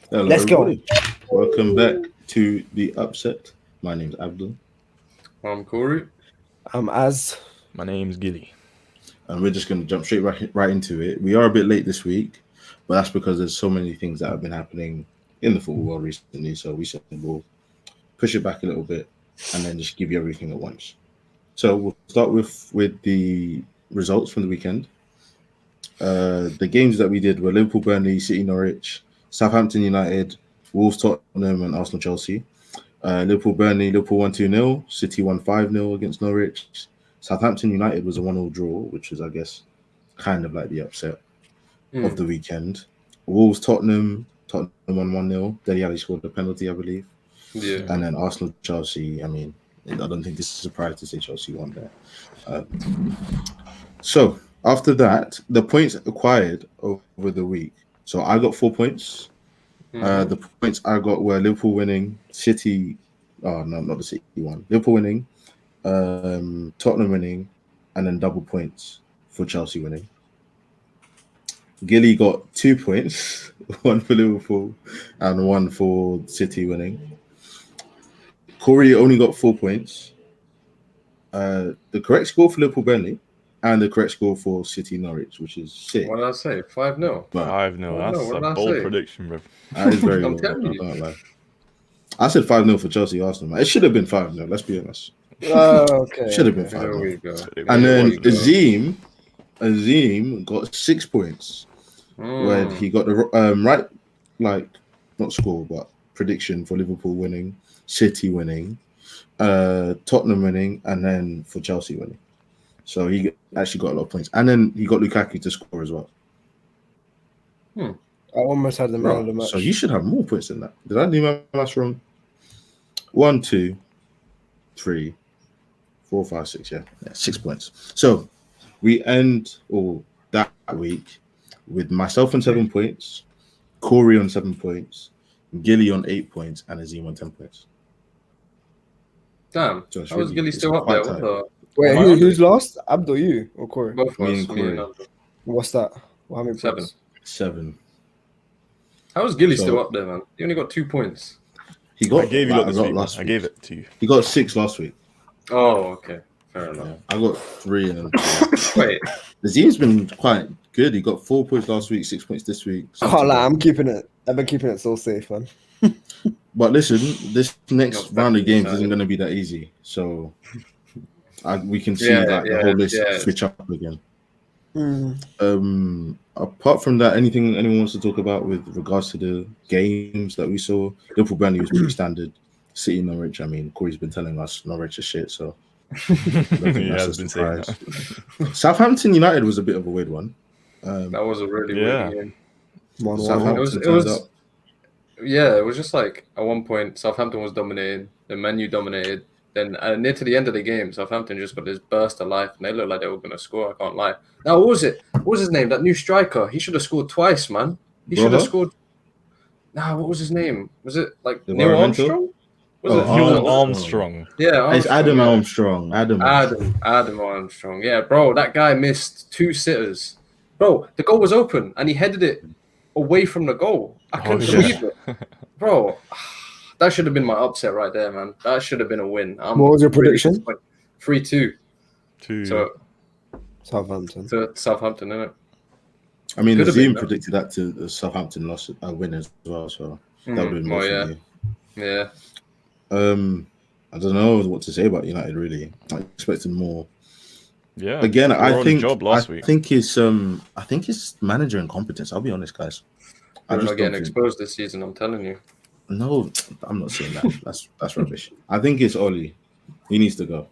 Hello, Let's go. everybody. Welcome back to the upset. My name's Abdul, I'm Corey. As My name's Gilly. and we're just going to jump straight right into it. We are a bit late this week, but that's because there's so many things that have been happening in the football world recently. So we said we'll push it back a little bit and then just give you everything at once. So we'll start with the results from the weekend. The games that we did were Liverpool, Burnley, City, Norwich, Southampton United, Wolves, Tottenham, and Arsenal, Chelsea. Liverpool, Burnley, Liverpool 1-2-0, City 1-5-0 against Norwich. Southampton United was a 1-0 draw, which is, I guess, kind of like the upset of the weekend. Wolves, Tottenham won 1-0. Dele Alli scored a penalty, I believe. Yeah. And then Arsenal, Chelsea. I mean, I don't think this is a surprise to say Chelsea won there. So after that, the points acquired over the week. So I got 4 points. The points I got were Liverpool winning, City. Oh no, not the City one. Liverpool winning, Tottenham winning, and then double points for Chelsea winning. Gilly got 2 points, one for Liverpool and one for City winning. Corey only got 4 points. The correct score for Liverpool Burnley and the correct score for City Norwich, which is 6. What did I say? 5-0. But 5-0. That's what did I a bold say? prediction, bro. that is very I'm low. telling I you. can't lie. I said 5-0 for Chelsea Arsenal. Man. It should have been 5-0. Let's be honest. okay. Should have been There 5-0. we go. And then There we go. Azim got 6 points where he got the right, like not score but prediction for Liverpool winning, City winning, Tottenham winning, and then for Chelsea winning. So he actually got a lot of points, and then he got Lukaku to score as well. I almost had the man of the match. So you should have more points than that. Did I do my maths wrong? 1, 2, 3, 4, 5, 6. Yeah, 6 points. So we end that week with myself on 7 points, Corey on 7 points, Gilly on 8 points, and Azim on 10 points. Damn. So it's How was really- Gilly it's still up there? quite What the? Wait, Am I on? who's lost? Abdul, you or Corey? Both of Me us. and Me and Corey. Abdul. What's that? How many 7. points? 7. How was Gilly So- still up there, man? He only got 2 points. He got. I gave you like, lot this a lot week. Man. last I week. gave it to you. He got 6 last week. Oh, okay. Fair Yeah. enough. I got 3 and then 4. Wait. Azim's been quite good. He got 4 points last week, 6 points this week. Can't lie, I'm keeping it. I've been keeping it so safe, man. But listen, this next Got round of back games inside. isn't going to be that easy. So we can see Yeah, like the yeah, whole list yeah. switch up again. Apart from that, anything anyone wants to talk about with regards to the games that we saw? Liverpool Burnley was pretty standard. City Norwich. I mean, Corey's been telling us Norwich is shit, so I don't think He that's has a been saying surprise. Southampton United was a bit of a weird one. That was a really Yeah. weird game. 1-1. Southampton It was- turned up. Yeah, it was just like at one point Southampton was dominating, then Man U dominated. Then near to the end of the game, Southampton just got this burst of life, and they looked like they were going to score. I can't lie. Now, what was it? What was his name? That new striker. He should have scored twice, man. He should have Broha? scored. Nah, what was his name? Was it like Neil Environmental? Armstrong? Was Oh, it? Neil Armstrong. Armstrong. Yeah, It's Adam yeah. Armstrong. Adam Armstrong. Yeah, bro, that guy missed 2 sitters. Bro, the goal was open, and he headed it away from the goal. I couldn't yeah. believe it. Bro, that should have been my upset right there, man. That should have been a win. I'm What was your really prediction? disappointed. 3-2 To Southampton. to Southampton, innit? I mean, Could have Azim been, predicted that to the Southampton loss win as well, so that would have been more yeah. for me. Yeah. I don't know what to say about United. Really, I expected more. yeah. Again, they were I on think job last week. think it's manager incompetence. I'll be honest, guys. I We're just not getting don't think, exposed this season, I'm telling you. no, I'm not saying that. That's rubbish. I think it's Oli. He needs to go.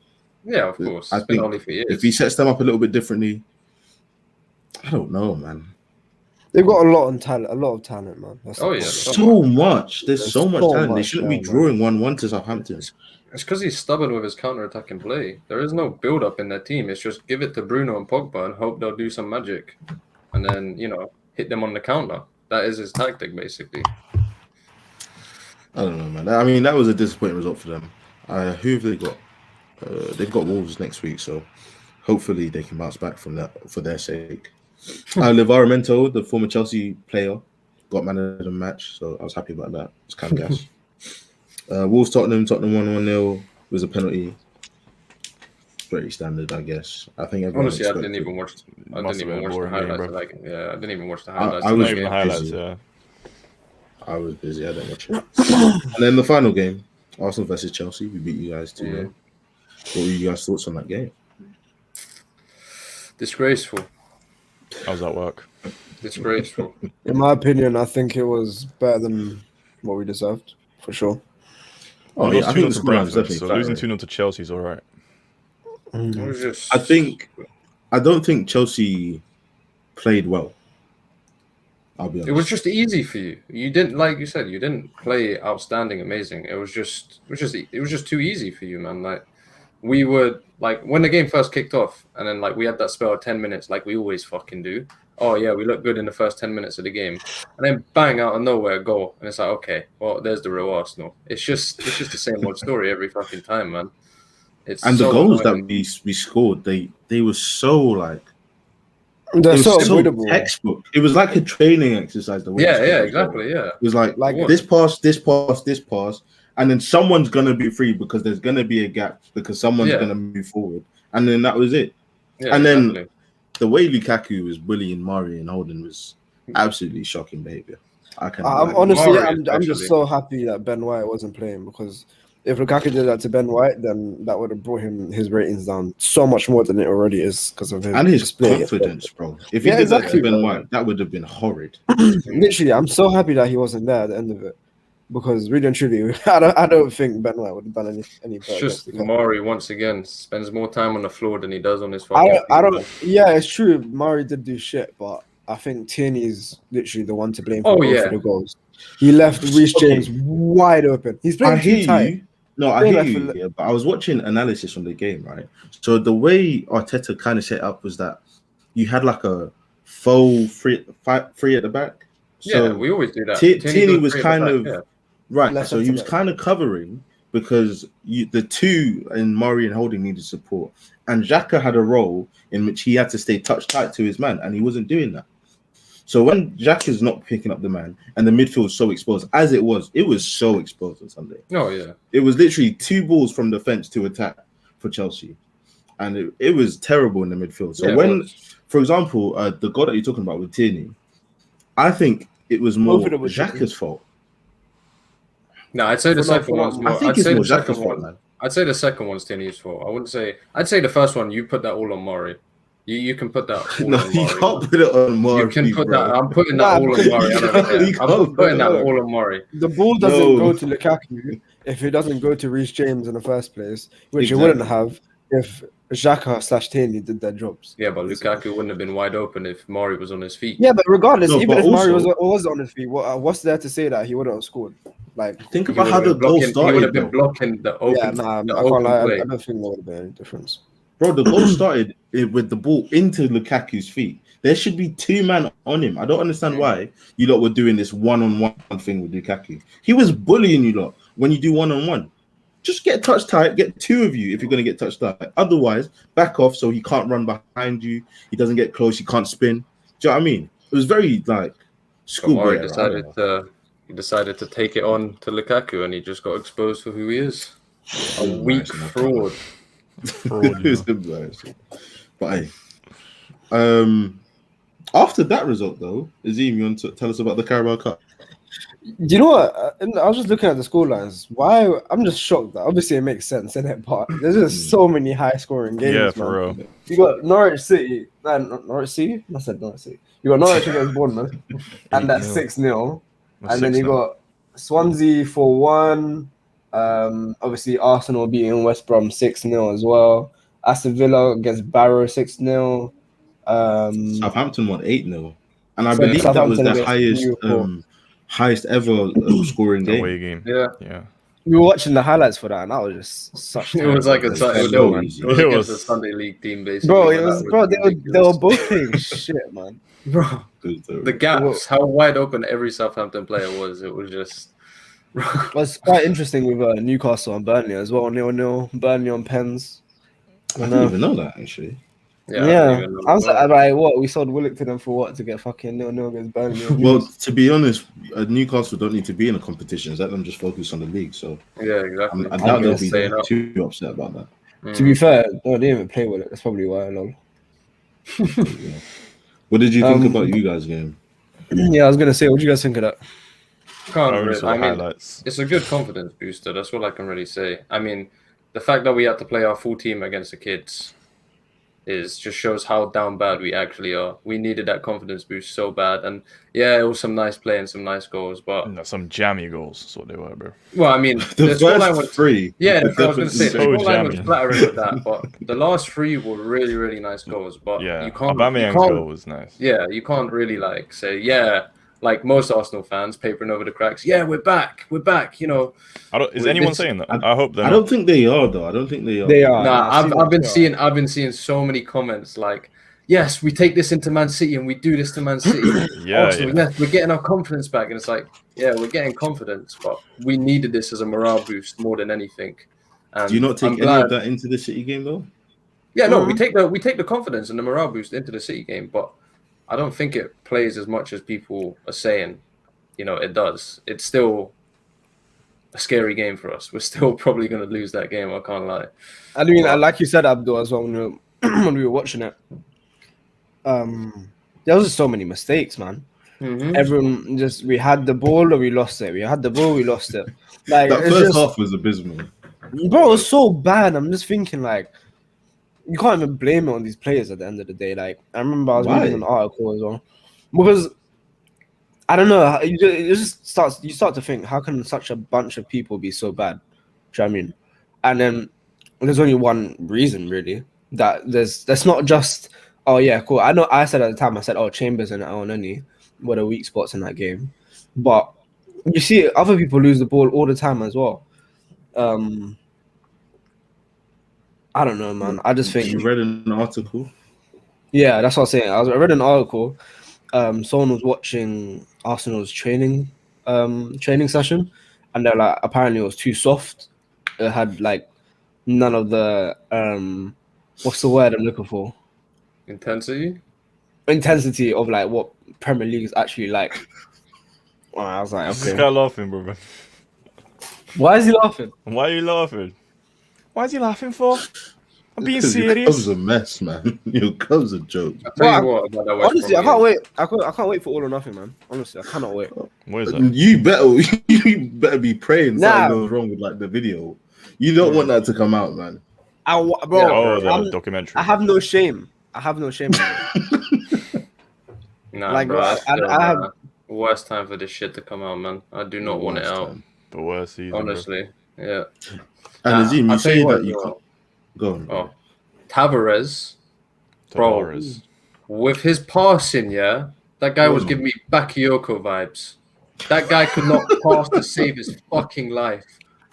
Yeah, of course. I It's been think only for years. If he sets them up a little bit differently, I don't know, man. They've got a lot of talent, man. That's Oh, the yeah. problem. So much. There's so much so talent. They much shouldn't be talent, drawing 1-1 to Southampton. It's because he's stubborn with his counter-attacking play. There is no build-up in their team. It's just give it to Bruno and Pogba and hope they'll do some magic. And then, hit them on the counter. That is his tactic, basically. I don't know, man. I mean, that was a disappointing result for them. Who have they got? They've got Wolves next week, so hopefully they can bounce back from that for their sake. Livramento, the former Chelsea player, got man of the match, so I was happy about that. It's kind of gas. Wolves Tottenham 1-1-0 was a penalty. Pretty standard, I guess. I think everyone Honestly, I expected. didn't even watch. I Must didn't have even been a watch the boring game, highlights. bro. Like, yeah, I didn't even watch the I highlights. was Not of the even the game. highlights, busy. yeah. I was busy. I didn't watch it. And then the final game, Arsenal versus Chelsea. We beat you guys 2-0. What were you guys' thoughts on that game? Disgraceful. I was at work. Disgraceful. In my opinion, I think it was better than what we deserved, for sure. Oh, We yeah, I lost think 2-0 the to scoreline is Brentford, definitely so losing flattering. 2-0 to Chelsea is all right. It was just. I don't think Chelsea played well. I'll be honest. It was just easy for you. You didn't, like you said, you didn't play outstanding, amazing. It was just too easy for you, man. Like we would like when the game first kicked off, and then like we had that spell of 10 minutes, like we always fucking do. Oh yeah, we look good in the first 10 minutes of the game, and then bang out of nowhere, goal, and it's like okay, well there's the real Arsenal. It's just the same old story every fucking time, man. It's And the so goals annoying. that we scored, they were so like They're it was so so avoidable. textbook. It was like a training exercise. The way we Yeah, scored yeah, as well. exactly, yeah. It was like Like- this pass, this pass, this pass, and then someone's gonna be free because there's gonna be a gap because someone's Yeah. gonna move forward, and then that was it. Yeah, And then- exactly. The way Lukaku was bullying Mari and Holden was absolutely shocking behavior. I can. I'm honestly, Mari I'm just especially. so happy that Ben White wasn't playing, because if Lukaku did that to Ben White, then that would have brought his ratings down so much more than it already is because of him and his displaying it. confidence, bro. If he Yeah, did that exactly, to Ben bro. White, that would have been horrid. Literally, I'm so happy that he wasn't there at the end of it, because really and truly, I don't think Ben White would have done any It's better. just against Lukaku. Mari once again spends more time on the floor than he does on his I fucking. don't. Yeah, it's true. Murray did do shit, but I think Tierney's literally the one to blame for Oh, both yeah. of the goals. He left Reece Okay. James wide open. He's I playing too hear tight. you. No, I Yeah, hear like you. for- Yeah, but I was watching analysis from the game, right? So the way Arteta kind of set up was that you had like a faux free at the back. So Yeah, we always do that. Tierney goes was straight kind back, of yeah. right. Left So he was centre-back. kind of covering because the two in Murray and Holding needed support, and Xhaka had a role in which he had to stay touch tight to his man, and he wasn't doing that. So when Xhaka's not picking up the man, and the midfield is so exposed, as it was so exposed on Sunday. Oh yeah. It was literally two balls from defense to attack for Chelsea, and it was terrible in the midfield. So Yeah, it when, was. for example, the goal that you're talking about with Tierney, I think it was more Both of them were shitty. Xhaka's fault. No, I'd say the For not- second for not- one's I more. think I'd it's say more the second Xhaka's fault, one. man. I'd say the second one's Tierney's fault. I wouldn't say. I'd say the first one. You put that all on Murray. You can put that all No, on you Murray. can't put it on Murray. You can put bro. that. I'm putting Nah, that all on because Murray. I you don't can't- care. you I'm can't putting that put it. all on Murray. The ball doesn't No. go to Lukaku if it doesn't go to Reece James in the first place, which it Exactly. wouldn't have if Xhaka / Tierney did their jobs. Yeah, but Lukaku wouldn't have been wide open if Murray was on his feet. Yeah, but regardless, No, even but if Mario also- was on his feet, what's there to say that he wouldn't have scored? Like, Think He about would how have the been goal blocking. He would started, have been bro. blocking the open. yeah, nah, the I can't open lie. play. I don't think there would have been any difference. Bro, the goal started with the ball into Lukaku's feet. There should be two men on him. I don't understand why you lot were doing this one-on-one thing with Lukaku. He was bullying you lot when you do one-on-one. Just get touch tight, get two of you if you're going to get touch tight. Otherwise, back off so he can't run behind you. He doesn't get close. He can't spin. Do you know what I mean? It was very like But schoolboy. Murray era, I don't know. decided to take it on to Lukaku, and he just got exposed for who he is. A It was weak embarrassing, I can't fraud. Fraud, It was embarrassing. But hey, after that result though, Azim, you want to tell us about the Carabao Cup? Do you know what? I was just looking at the score lines. Why? I'm just shocked that obviously it makes sense, innit? But there's just so many high scoring games. Yeah, man. for real. You got Norwich City. Norwich City? I said Norwich City. You got Norwich against Bournemouth, and that's 6-0. And then you got Swansea 4-1. Obviously Arsenal beating West Brom 6-0 as well. Aston Villa against Barrow 6-0. Southampton won 8-0, and I So believe that was Southampton the against highest Newcastle. highest ever scoring game. away game. Yeah, Yeah. We were watching the highlights for that, and that was just such. it was like a It's it was, so it easy. was It against was- a Sunday League team, basically. Bro, but it was that bro. They were ridiculous. both playing shit, man. Bro, It was the gaps, how wide open every Southampton player was. It was just. It was quite interesting with Newcastle and Burnley as well. 0-0. Burnley on pens. I didn't even know that actually. Yeah. I was like, what? We sold Willock to them for what? To get fucking 0-0 against Burnley. Well, to be honest, Newcastle don't need to be in a competition. Let them just focus on the league. So Yeah, exactly. I doubt they'll be staying up. too upset about that. To be fair, no, they didn't even play Willock. That's probably why. Lol. Yeah. What did you think about you guys' game? Yeah, I was gonna say, what do you guys think of that? Can't I only really, saw I mean, highlights. it's a good confidence booster. That's all I can really say. I mean, the fact that we had to play our full team against the kids just shows how down bad we actually are. We needed that confidence boost so bad, and yeah, it was some nice play and some nice goals. But No, some jammy goals. That's what they were, bro. well, I mean, The scoreline first was three. yeah. were I was going to say the definitely so scoreline was jammy. flattering with that, but the last three were really, really nice goals. But Yeah, you can't. Aubameyang's goal was nice. Yeah, you can't really like say like most Arsenal fans papering over the cracks. Yeah, we're back. You know. Is anyone this- saying that? I hope they're I not. don't think they are though. I don't think they are. They are. Nah, I've been seeing. seeing so many comments like, yes, we take this into Man City and we do this to Man City. Yeah, Arsenal, yeah. yes, we're getting our confidence back, and it's like, yeah, we're getting confidence, but we needed this as a morale boost more than anything. And Do you not take I'm any glad- of that into the City game though? Yeah, no, we take the confidence and the morale boost into the City game, but I don't think it plays as much as people are saying. You know, it does. It's still a scary game for us. We're still probably going to lose that game. I can't lie. I mean, like you said, Abdul, as well, when we were watching it, there was just so many mistakes, man. Mm-hmm. Everyone we had the ball or we lost it. We had the ball, we lost it. Like That it's first just, half was abysmal. bro, it was so bad. I'm just thinking, like, you can't even blame it on these players at the end of the day. Like, I remember I was Why? reading an article as well because I don't know. You start to think, how can such a bunch of people be so bad? Do you know what I mean? And then there's only one reason really that that's not just. Oh yeah, cool. I know. I said at the time, I said, oh, Chambers and Aonani were the weak spots in that game, but you see, other people lose the ball all the time as well. I don't know, man. I just think You read an article. yeah, that's what I was saying. I read an article. Someone was watching Arsenal's training session, and they're like, apparently it was too soft. It had like none of the what's the word I'm looking for? Intensity of like what Premier League is actually like. Well, I was like, This okay. guy laughing, bro. Why is he laughing? Why are you laughing? Why is he laughing for? I'm being Because your serious. club's a mess, man. Your club's a joke. I'll tell you Well, what about that West Honestly, I Brom can't game. wait. I can't wait for All or Nothing, man. Honestly, I cannot wait. What is that? You better be praying Nah. something goes wrong with like the video. You don't want that to come out, man. Bro, Oh, the I'm- documentary. I have no shame. I have no shame. Nah, Like, bro, I still, have- worst time for this shit to come out, man. I do not want it Worst out. time. The worst season. Bro. Honestly, yeah. And Azim, you I'll tell say what, that you bro. can't. Go on. Oh, Tavares, bro. Tavares. with his passing, yeah, that guy was Mm. giving me Bakayoko vibes. That guy could not pass to save his fucking life.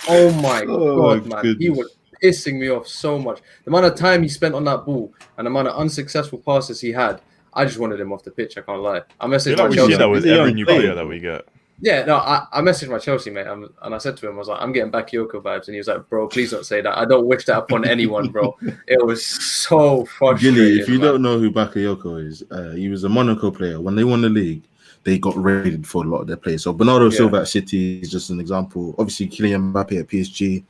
Oh my Oh, god, man. He goodness. was pissing me off so much. The amount of time he spent on that ball and the amount of unsuccessful passes he had, I just wanted him off the pitch, I can't lie. I You messaged know, my we Chelsea. see that with He's a every young new player. player that we get. Yeah, no, I messaged my Chelsea mate and I said to him, I was like, I'm getting Bakayoko vibes. And he was like, bro, please don't say that. I don't wish that upon anyone, bro. It was so frustrating. Gilly, if you man. don't know who Bakayoko is, he was a Monaco player. When they won the league, they got raided for a lot of their players. So Bernardo Yeah. Silva at City is just an example. Obviously, Kylian Mbappe at PSG.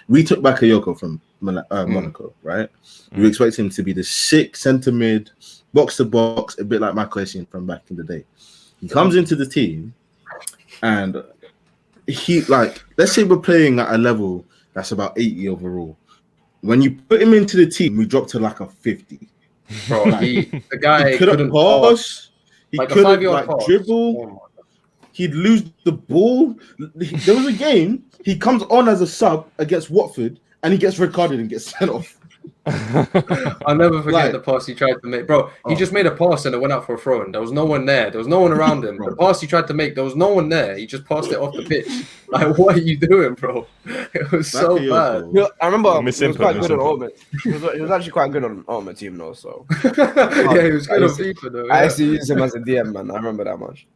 We took Bakayoko from Monaco, right? We expect him to be the sick centre mid, box to box, a bit like Michael Essien from back in the day. He comes into the team, and he let's say we're playing at a level that's about 80 overall. When you put him into the team, we drop to like a 50. Bro, the guy He couldn't pass. He Like a couldn't 5-yard pass. dribble. Oh my He'd lose the ball. There was a game. He comes on as a sub against Watford, and he gets red carded and gets sent off. I'll never forget Like- the pass he tried to make. Bro, he Oh. just made a pass and it went out for a throw in. There was no one there. There was no one around him. Bro. The pass he tried to make, there was no one there. He just passed it off the pitch. Like, what are you doing, bro? It was so bad. Bakayoko. Yeah, I remember he Miss was input, quite miss good on input. Ultimate. He was actually quite good on Ultimate Team though. So Yeah, he was good I on used to- FIFA, though. I Yeah. used to use him as a DM, man. I remember that much.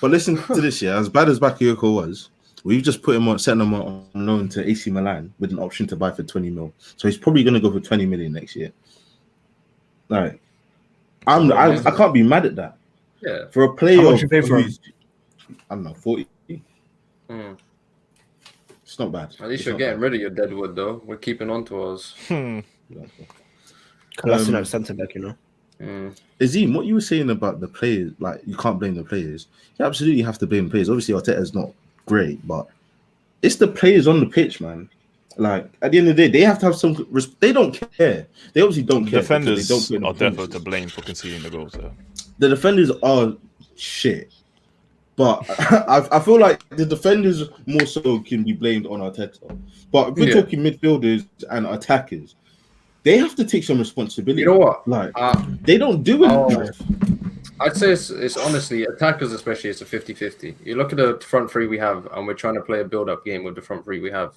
But listen to this, yeah. As bad as Bakayoko was, we've just put him on, sent him on loan to AC Milan with an option to buy for 20 mil. So he's probably going to go for 20 million next year. Like, I can't be mad at that. Yeah. For a player, How much you pay for him? I don't know, 40. Mm. It's not bad. At least It's you're not getting bad. rid of your deadwood, though. We're keeping on to ours. Collecting at centre back, you know. Mm. Azim, what you were saying about the players, like you can't blame the players. You absolutely have to blame the players. Obviously, Arteta's not great, but it's the players on the pitch, man. Like at the end of the day, they have to have some. They don't care. They obviously don't care. Defenders because they don't are put in the definitely to performances. blame for conceding the goals. Though. The defenders are shit, but I feel like the defenders more so can be blamed on Arteta. But if we're Yeah. talking midfielders and attackers, they have to take some responsibility. You know what? Like they don't do it. Oh. I'd say it's honestly, attackers especially, it's a 50-50. You look at the front three we have, and we're trying to play a build-up game with the front three we have.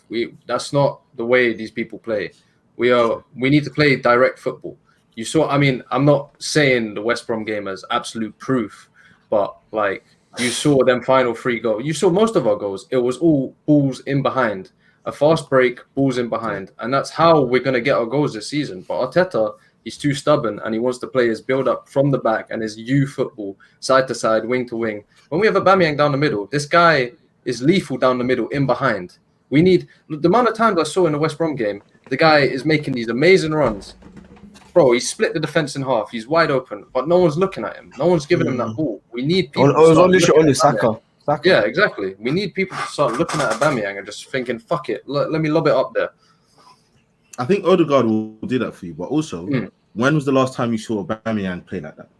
That's not the way these people play. We need to play direct football. You saw, I mean, I'm not saying the West Brom game as absolute proof, but like you saw them final 3 goals. You saw most of our goals. It was all balls in behind, a fast break, balls in behind, and that's how we're going to get our goals this season. But Arteta, he's too stubborn, and he wants to play his build-up from the back and his U football, side to side, wing to wing. When we have Aubameyang down the middle, this guy is lethal down the middle, in behind. We need the amount of times I saw in the West Brom game, the guy is making these amazing runs. Bro, he split the defense in half. He's wide open, but no one's looking at him. No one's giving him that ball. We need people. It was start only looking at Saka. Yeah, exactly. We need people to start looking at Aubameyang and just thinking, "Fuck it, let me lob it up there." I think Odegaard will do that for you, but also, when was the last time you saw Aubameyang play like that?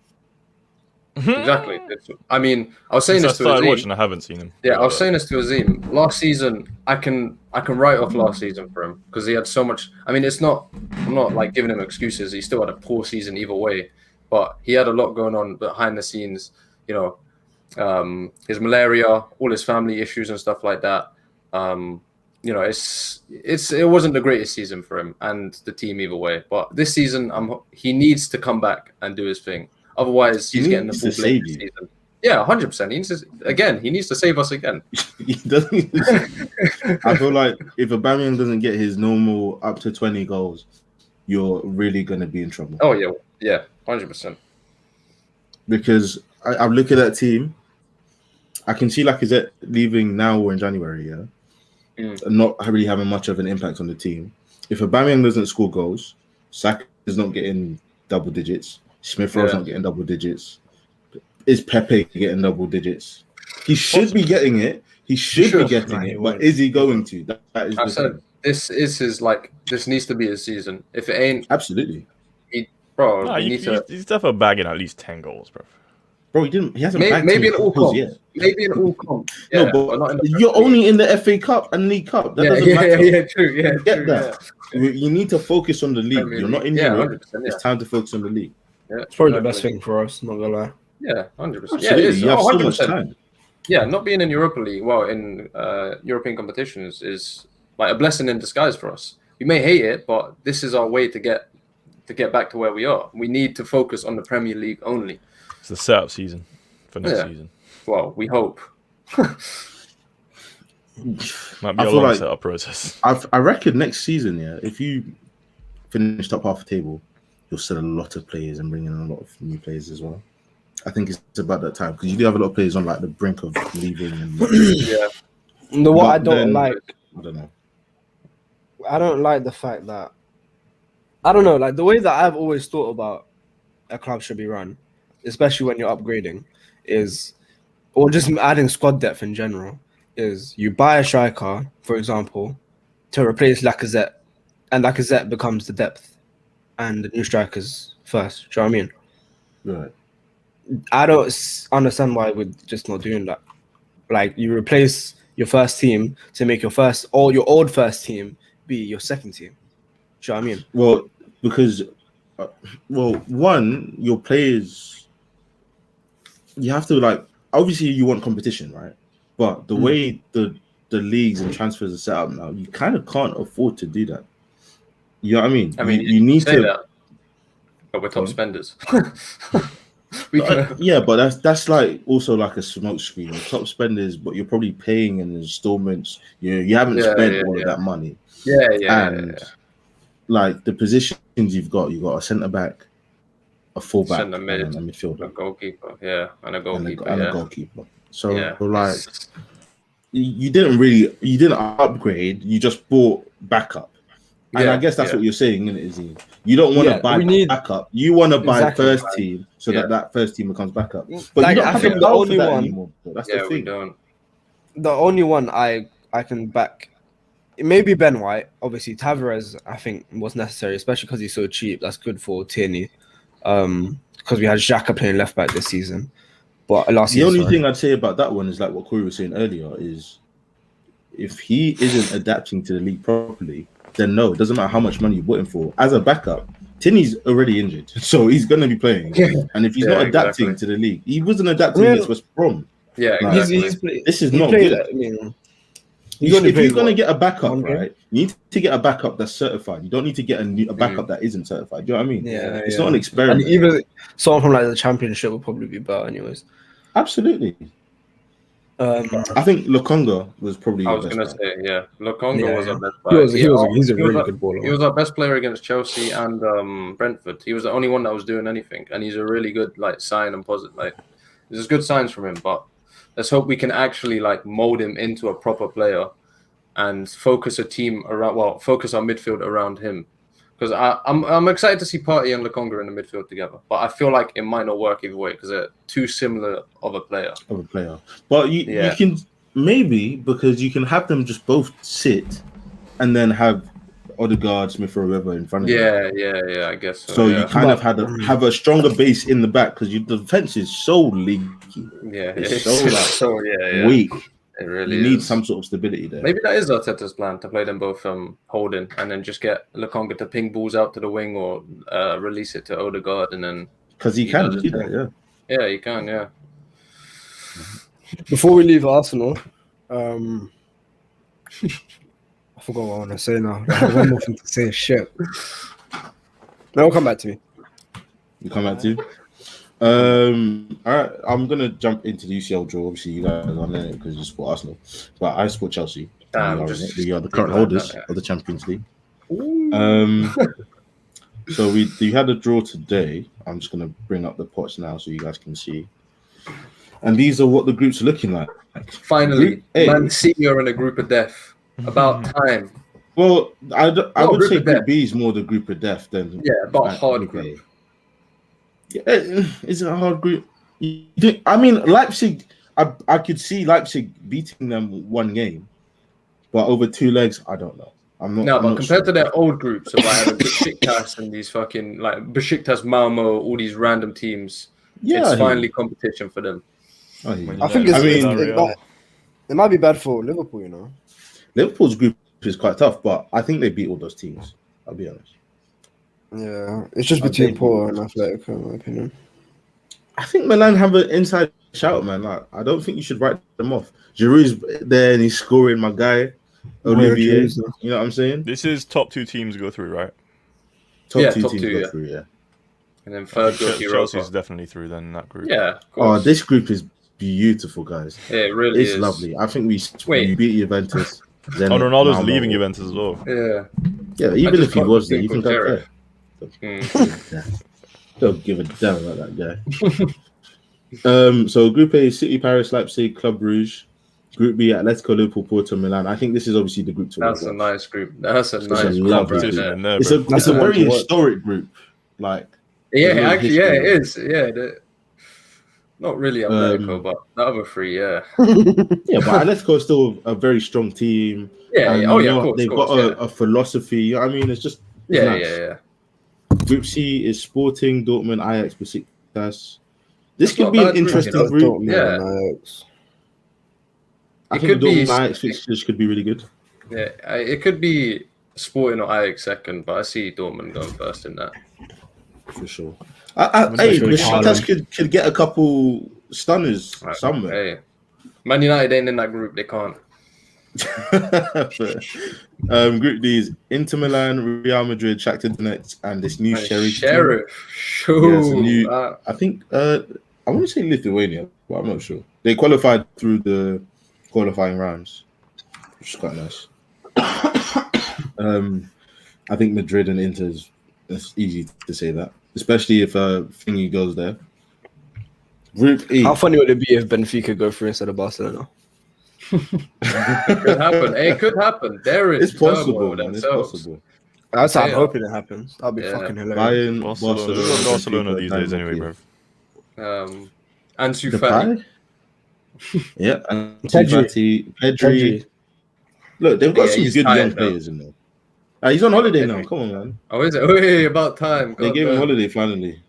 Exactly. I mean, I was saying Since I this to started Azim. watching, I haven't seen him. Yeah, I was saying this to Azim. Last season, I can write off last season for him because he had so much. I mean, I'm not like giving him excuses. He still had a poor season either way, but he had a lot going on behind the scenes. You know, his malaria, all his family issues and stuff like that. You know, it wasn't the greatest season for him and the team either way. But this season, he needs to come back and do his thing. Otherwise, he's getting the full blame this season. Yeah, 100%. He needs to save us again. He doesn't. I feel like if Aubameyang doesn't get his normal up to 20 goals, you're really gonna be in trouble. Oh yeah, 100%. Because I'm looking at that team. I can see Lacazette leaving now or in January, and not really having much of an impact on the team. If Aubameyang doesn't score goals, Saka is not getting double digits. Smith Rowe's not getting double digits. Is Pepe getting double digits? He should be getting it. He should be getting it, but is he going to? That is. I said this is his this needs to be his season. If it ain't, absolutely, bro, he's definitely bagging at least 10 goals, bro. Bro, he hasn't bagged maybe 10 an all goals comp. yet. Maybe an all comp. Yeah, no, but not in the you're only in the FA Cup and League Cup. That doesn't matter. Yeah, true. Yeah, get that. Yeah. You need to focus on the league. You're not in Europe. It's time to focus on the league. Yeah, it's probably the best thing for us. Not gonna lie. Yeah, 100%. Yeah, it is. You have so 100%. much time. Yeah, not being in Europa League, in European competitions, is like a blessing in disguise for us. We may hate it, but this is our way to get back to where we are. We need to focus on the Premier League only. It's the setup season for next season. Well, we hope. Might be a long setup process. I reckon next season, if you finish top half the table, you'll sell a lot of players and bring in a lot of new players as well. I think it's about that time because you do have a lot of players on like the brink of leaving. Yeah. What I don't like, I don't know. I don't like the fact that I don't know, like the way that I've always thought about a club should be run, especially when you're upgrading, or just adding squad depth in general, is you buy a striker, for example, to replace Lacazette, and Lacazette becomes the depth and the new strikers first. Do you know what I mean? Right. I don't understand why we're just not doing that. Like, you replace your first team to make your old first team be your second team. Do you know what I mean? Well, because, one, your players, you have to obviously you want competition, right? But the way the leagues and transfers are set up now, you kind of can't afford to do that. You know what I mean? I mean, you need to. That, but we're top spenders. Yeah, but that's also like a smoke screen. Top spenders, but you're probably paying in installments. You haven't spent all of that money. Yeah. Like the positions you've got a centre back, a fullback, Centre mid, and a a midfielder, goalkeeper, yeah, and a goalkeeper, and a yeah. goalkeeper. So Yeah, like it's- you didn't upgrade. You just bought backup. And I guess that's what you're saying, isn't it, Izzy? You don't want to Yeah, buy we need- backup. You want to buy Exactly. first team so Yeah. that first team becomes backup. But Like, you don't I have think the the power for only that one- anymore. Bro. That's yeah, the we thing. don't. The only one I can back, it may be Ben White. Obviously, Tavares I think was necessary, especially because he's so cheap. That's good for Tierney. Because we had Xhaka playing left back this season, but last The season. only sorry. thing I'd say about that one is like what Corey was saying earlier is if he isn't adapting to the league properly, then no, it doesn't matter how much money you put him for. As a backup, Tierney's already injured, so he's going to be playing. And if he's Yeah, not adapting exactly. to the league, he wasn't adapting Yeah. against West Brom. Yeah, Like, exactly. This is he not played, good. I mean, If you're played, going to what, get a backup, one game? right, you need to get a backup that's certified. You don't need to get a backup that isn't certified. Do you know what I mean? Yeah, It's yeah. not an experiment. And even someone from like the Championship would probably be better, anyways. Absolutely. I think Lokonga was probably I your was best gonna player. say, yeah, Lokonga Yeah, was yeah. our best He player. was, he's a really good baller. He was our best player against Chelsea and Brentford. He was the only one that was doing anything, and he's a really good like sign and positive. Like, there's good signs from him, but let's hope we can actually like mold him into a proper player and focus a team around. Well, focus our midfield around him. Because I'm excited to see Partey and Lokonga in the midfield together, but I feel like it might not work either way because they're too similar of a player. But you can maybe because you can have them just both sit and then have Odegaard, Smith, or whoever in front of them. Yeah, I guess so. So yeah. you kind of have a stronger base in the back because the defense is so leaky. Yeah, It's so, like, weak. It really You need is. some sort of stability there. Maybe that is Arteta's plan to play them both holding and then just get Lokonga to ping balls out to the wing or release it to Odegaard and then Because he he can does do his that, thing. yeah. Yeah, you can, yeah. Before we leave Arsenal, I forgot what I want to say now. I have one more thing to say. Shit. No, it'll come back to me. You come back to. All right, I'm gonna jump into the UCL draw. Obviously, you guys are in it because you support Arsenal, but I support Chelsea. Damn, we are, just in it. We are the current like holders that, yeah. of the Champions League. So we had a draw today. I'm just gonna bring up the pots now so you guys can see. And these are what the groups are looking like. Finally, Group A. Man City are in a group of death. About time. Well, I would group say of Group death. B is more the group of death than Yeah, but like, hard Group A. group. Yeah, is it a hard group? I mean, Leipzig. I could see Leipzig beating them one game, but over two legs, I don't know. I'm No, but not compared sure. to their old groups of like Besiktas and these fucking like Besiktas, Malmo, all these random teams, Yeah, it's I hear finally you. competition for them. I hear you. When I think I mean, it might be bad for Liverpool, you know. Liverpool's group is quite tough, but I think they beat all those teams. I'll be honest. Yeah, it's just I between think- Porto and Atletico, in my opinion. I think Milan have an inside shout, man. Like, I don't think you should write them off. Giroud's there and he's scoring. My guy, Olivier. Giroud's there. You know what I'm saying? This is top two teams go through, right? Yeah, Top top teams two, go yeah. through, yeah. And then third goes Chelsea's Europa. definitely through then in that group. Yeah, of Oh, course. this group is beautiful, guys. Yeah, it really It's is. lovely. I think we Wait. beat Juventus. Zenit, Oh, Ronaldo's Malmo. leaving Juventus as well. Yeah. Yeah, even just if he can't was there, think you of think I'd Sheriff. care? Don't give a damn about that guy. So Group A: City, Paris, Leipzig, Club Brugge. Group B: Atletico, Liverpool, Porto, Milan. I think this is obviously the group to That's a watch. nice group. That's a a nice group lovely right group. there. In there, It's bro. a That's it's a the one very to watch. historic group. Like Yeah, There's no actually, yeah, history. it is. Yeah, not really Atletico, but the other three, yeah. yeah, but Atletico is still a very strong team. Yeah, And yeah. Oh, you yeah, know, of course, they've of course, got yeah. a philosophy. You know what I mean, it's just it's Yeah, nice. yeah. Group C is Sporting, Dortmund, Ajax, Besiktas. This That's could not be a an bad group, interesting you know. group. Dortmund Yeah. and Ajax. I It think could the be- Dortmund Ajax fixtures could be really good. Yeah, it could be Sporting or Ajax second, but I see Dortmund going first in that. For sure. Especially Hey, with Besiktas Haaland. could get a couple stunners Right, somewhere. Hey, Man United ain't in that group. They can't. Group D is Inter Milan, Real Madrid, Shakhtar Donetsk, and this new Sheriff. team. Sheriff. Yeah, it's a new- Shoo. I think I want to say Lithuania, but I'm not sure. They qualified through the qualifying rounds, which is quite nice. I think Madrid and Inter it's easy to say that. especially if Thingy goes there. Group E. How funny would it be if Benfica go through instead of Barcelona? It could happen. It could happen. There is It's possible, turmoil man. It's themselves. possible. That's how I'm Yeah. hoping it happens. That'd be Yeah. fucking hilarious. Bayern, Barcelona Benfica, these days, Dynamo anyway, Kiev. bro. Ansu Fati. Depay? Yeah, and Pedri. Pedri. Look, they've got Yeah, some he's good young tired, though. players in there. He's on holiday Pedri. now. Come on, man. Oh, is it? Hey, about time. They God gave him damn. holiday finally.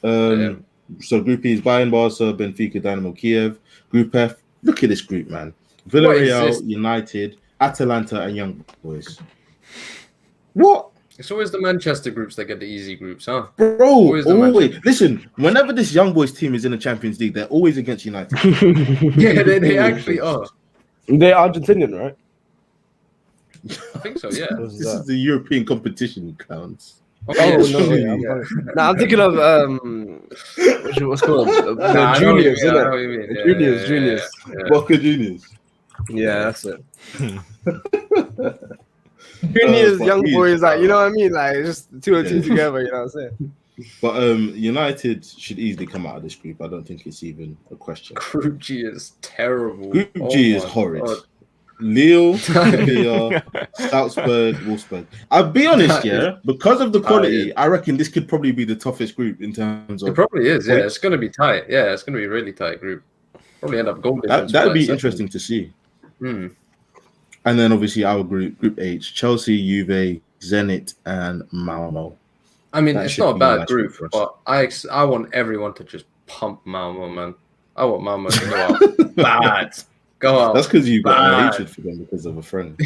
Yeah. So Group E is Bayern, Barca, Benfica, Dynamo Kiev. Group F. Look at this group, man. What is Villarreal, this? United, Atalanta, and Young Boys. What? It's always the Manchester groups that get the easy groups, huh? Bro, Always the always. Listen, whenever this Young Boys team is in the Champions League, they're always against United. Yeah, they actually are. They're Argentinian, right? I think so, yeah. What's This that? is the European competition, you clowns. Okay, Oh, yeah, no, sure, yeah, yeah. Nah, I'm thinking of what's it called the Nah, I know what you juniors, mean, I know isn't what it? you mean. The Yeah, juniors, yeah, juniors. yeah. Boca Juniors. Yeah, that's it. Juniors, young but boys, like you know what I mean, like just two and two Yeah. together. You know what I'm saying? But United should easily come out of this group. I don't think it's even a question. Group G is terrible. Group Oh G is my horrid. God. Lille, Sevilla, Salzburg, Wolfsburg. I'll be honest, That yeah, because of the tired. quality, I reckon this could probably be the toughest group in terms It of. probably is, yeah. Wait. It's going to be tight. Yeah, it's going to be a really tight group. Probably end up goal difference. That'd for be second. interesting to see. Hmm. And then obviously our group H: Chelsea, Juve, Zenit, and Malmo. I mean, That it's should not a be a bad nice group, group for us. but I want everyone to just pump Malmo, man. I want Malmo to go out bad. Go out. That's because you've got a bad. hatred for them because of a friend.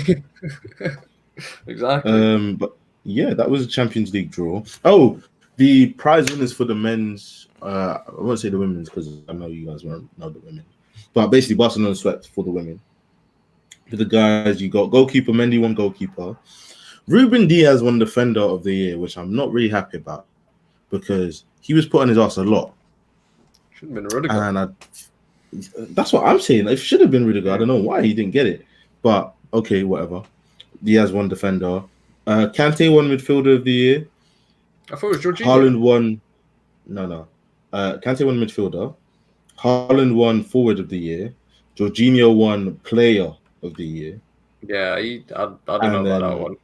Exactly. But yeah, that was a Champions League draw. Oh, the prize winners for the men's. I won't say the women's because I know you guys won't know the women. But basically, Barcelona swept for the women. For the guys, you got goalkeeper Mendy won goalkeeper. Ruben Diaz won defender of the year, which I'm not really happy about because he was put on his ass a lot, Should have been Rudiger. and that's what I'm saying. It should have been Rudiger. I don't know why he didn't get it, but okay, whatever. Diaz won defender. Kante won midfielder of the year. I thought it was Jorginho. Haaland won. No. Kante won midfielder. Haaland won forward of the year. Jorginho won player of the year. Yeah, I don't know And about then- that one.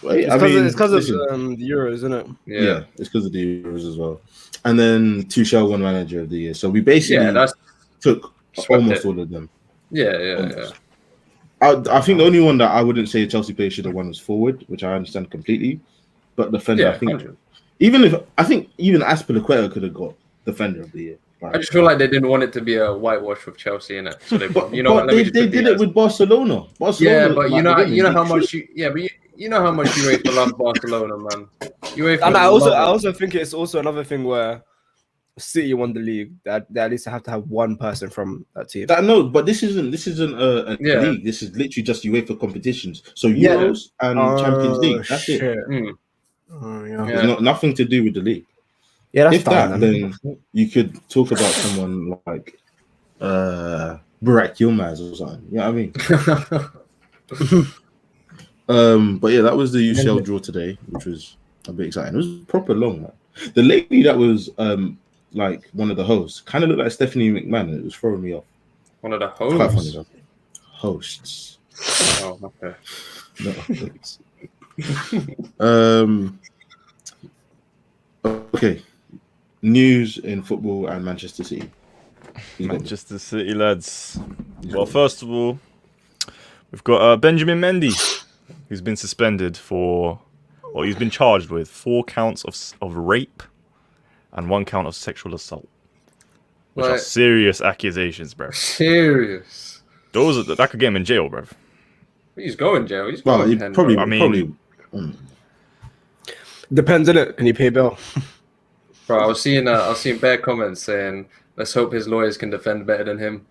Wait, It's because of listen, the Euros, isn't it? yeah, it's because of the Euros as well. And then Tuchel won manager of the year. So we basically Yeah, that's took swept almost it. all of them. yeah. Almost. I think the only one that I wouldn't say a Chelsea player should have won was forward, which I understand completely. But defender, Yeah, I think 100. even Aspilicueta could have got defender of the year. I just feel like they didn't want it to be a whitewash with Chelsea in it. So they, But, you know, what, but let me they just put did Diaz. it with Barcelona. Yeah, but like, the you know women, how they much should- you know how much UEFA loves Barcelona, man. UEFA And I love it. also think it's also another thing where City won the league that they at least have to have one person from that team. No, but this isn't a Yeah. league. This is literally just UEFA competitions. So Yeah. Euros and Champions League. That's it. shit. Mm. Oh, yeah. Yeah. There's nothing to do with the league. Yeah, that's If that, fine, then you could talk about someone like Burak Yilmaz or something. You know what I mean? But yeah, that was the UCL draw today, which was a bit exciting. It was proper long, man. The lady that was like one of the hosts kind of looked like Stephanie McMahon, and it was throwing me off. One of the It's quite funny hosts. though. Hosts. Oh, okay. No, hosts. Okay. News in football and Manchester City. Manchester City lads. Well, first of all, we've got Benjamin Mendy, who's been suspended he's been charged with 4 counts of rape and 1 count of sexual assault, which are Right. serious accusations, bro. Serious. That could get him in jail, bro. He's going jail. He's Well, going he 10, probably, bro. I mean- probably. Depends on it. Can you pay bail? Bro, I was seeing bad comments saying, "Let's hope his lawyers can defend better than him."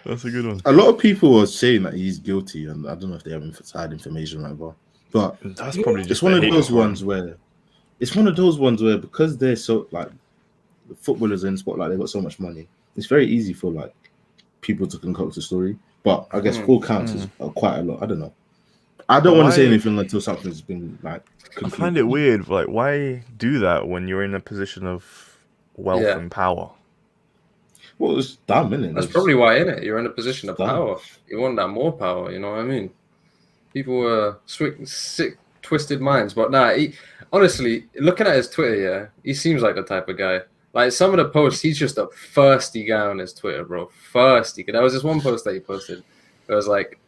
That's a good one. A lot of people are saying that he's guilty, and I don't know if they have inside information right now. But That's probably just it's one of the those hate for him. ones where because they're so like the footballers in sport, like they've got so much money, it's very easy for like people to concoct a story. But I guess 4 counts is quite a lot. I don't know. I don't want to say Why- anything until something's been like. I find it weird. Like, why do that when you're in a position of wealth Yeah. and power? Well, it's dumb, isn't it? That's probably why, innit? You're in a position of Dumb. power. You want that more power, you know what I mean? People were sick, twisted minds. But honestly, looking at his Twitter, yeah, he seems like the type of guy. Like some of the posts, he's just a thirsty guy on his Twitter, bro. Thirsty. There was this one post that he posted. It was like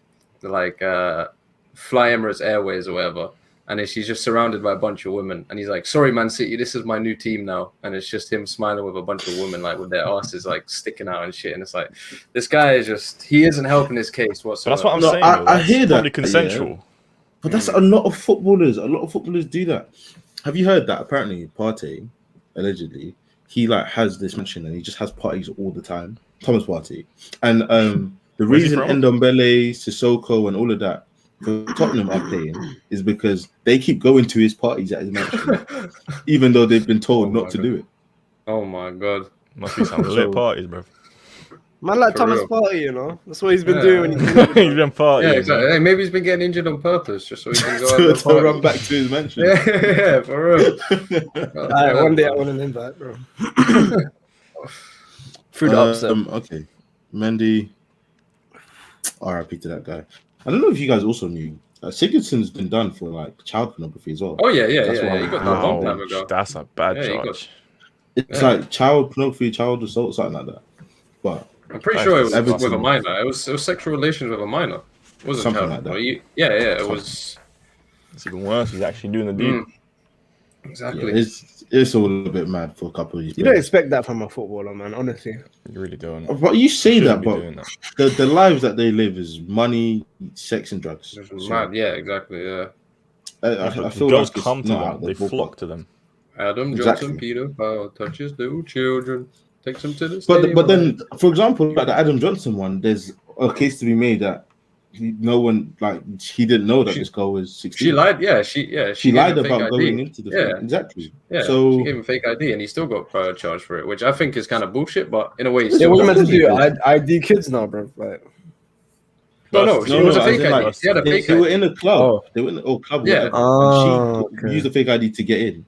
Fly Emirates Airways or whatever. And she's just surrounded by a bunch of women. And he's like, sorry, Man City, this is my new team now. And it's just him smiling with a bunch of women, like with their asses like sticking out and shit. And it's like, this guy is just, he isn't helping his case But whatsoever. that's what I'm No, saying. I though. That's hear that, probably yeah. consensual. But that's a lot of footballers. A lot of footballers do that. Have you heard that? Apparently, Partey, allegedly, he like has this mention and he just has parties all the time. Thomas Partey, and the Where's he reason from? Ndombele, Sissoko, and all of that for Tottenham are playing is because they keep going to his parties at his mansion, even though they've been told Oh not my to God. do it. Oh my God. Must be some So- lit parties, bro. Man, like For Thomas real. Partey, you know. That's what he's been Yeah. doing when he's He's been partying. Yeah, exactly. man. Hey, maybe he's been getting injured on purpose just so he can go to out to run back to his mansion. Yeah, for real. Alright, one day I want an invite, bro. Through the upset. Okay, Mendy. RIP to that guy. I don't know if you guys also knew Sigurdsson's been done for like child pornography as well. Oh yeah, That's why He got that a long time Ouch, ago. that's a bad Yeah, he got- charge. It's Yeah. like child pornography, child assault, something like that. But I'm pretty Thanks, sure it was Everton. with a minor. It was sexual relations with a minor. It wasn't Something child. like that. Well, yeah, it was. It's even worse. He's actually doing the deed. Mm, yeah, exactly. it's all a bit mad for a couple of these You don't players. expect that from a footballer, man. Honestly. You really don't. But you say Shouldn't that, be but doing that. the lives that they live is money, sex, and drugs. It So, was mad. Yeah, exactly. Yeah. I The feel jobs like it's come to not them. out They the ballpark. flock to them. Adam Exactly. Johnson, Peter Powell touches little children, takes them to the But stadium. but then, for example, like the Adam Johnson one, there's a case to be made that no one like he didn't know that this girl was 16. she lied. Yeah, she She gave lied him fake about ID. going into the Yeah. exactly. Yeah, So she gave him fake ID, and he still got charged for it, which I think is kind of bullshit. But in a way, he's Yeah, still what you got- meant to do? Yeah. ID kids now, bro. Like, No, she No, was no, a as fake in, ID. like, She had a they, fake they were ID. in a club. Oh. They were in a club. Yeah. Whatever, Oh, and she okay. used a fake ID to get in.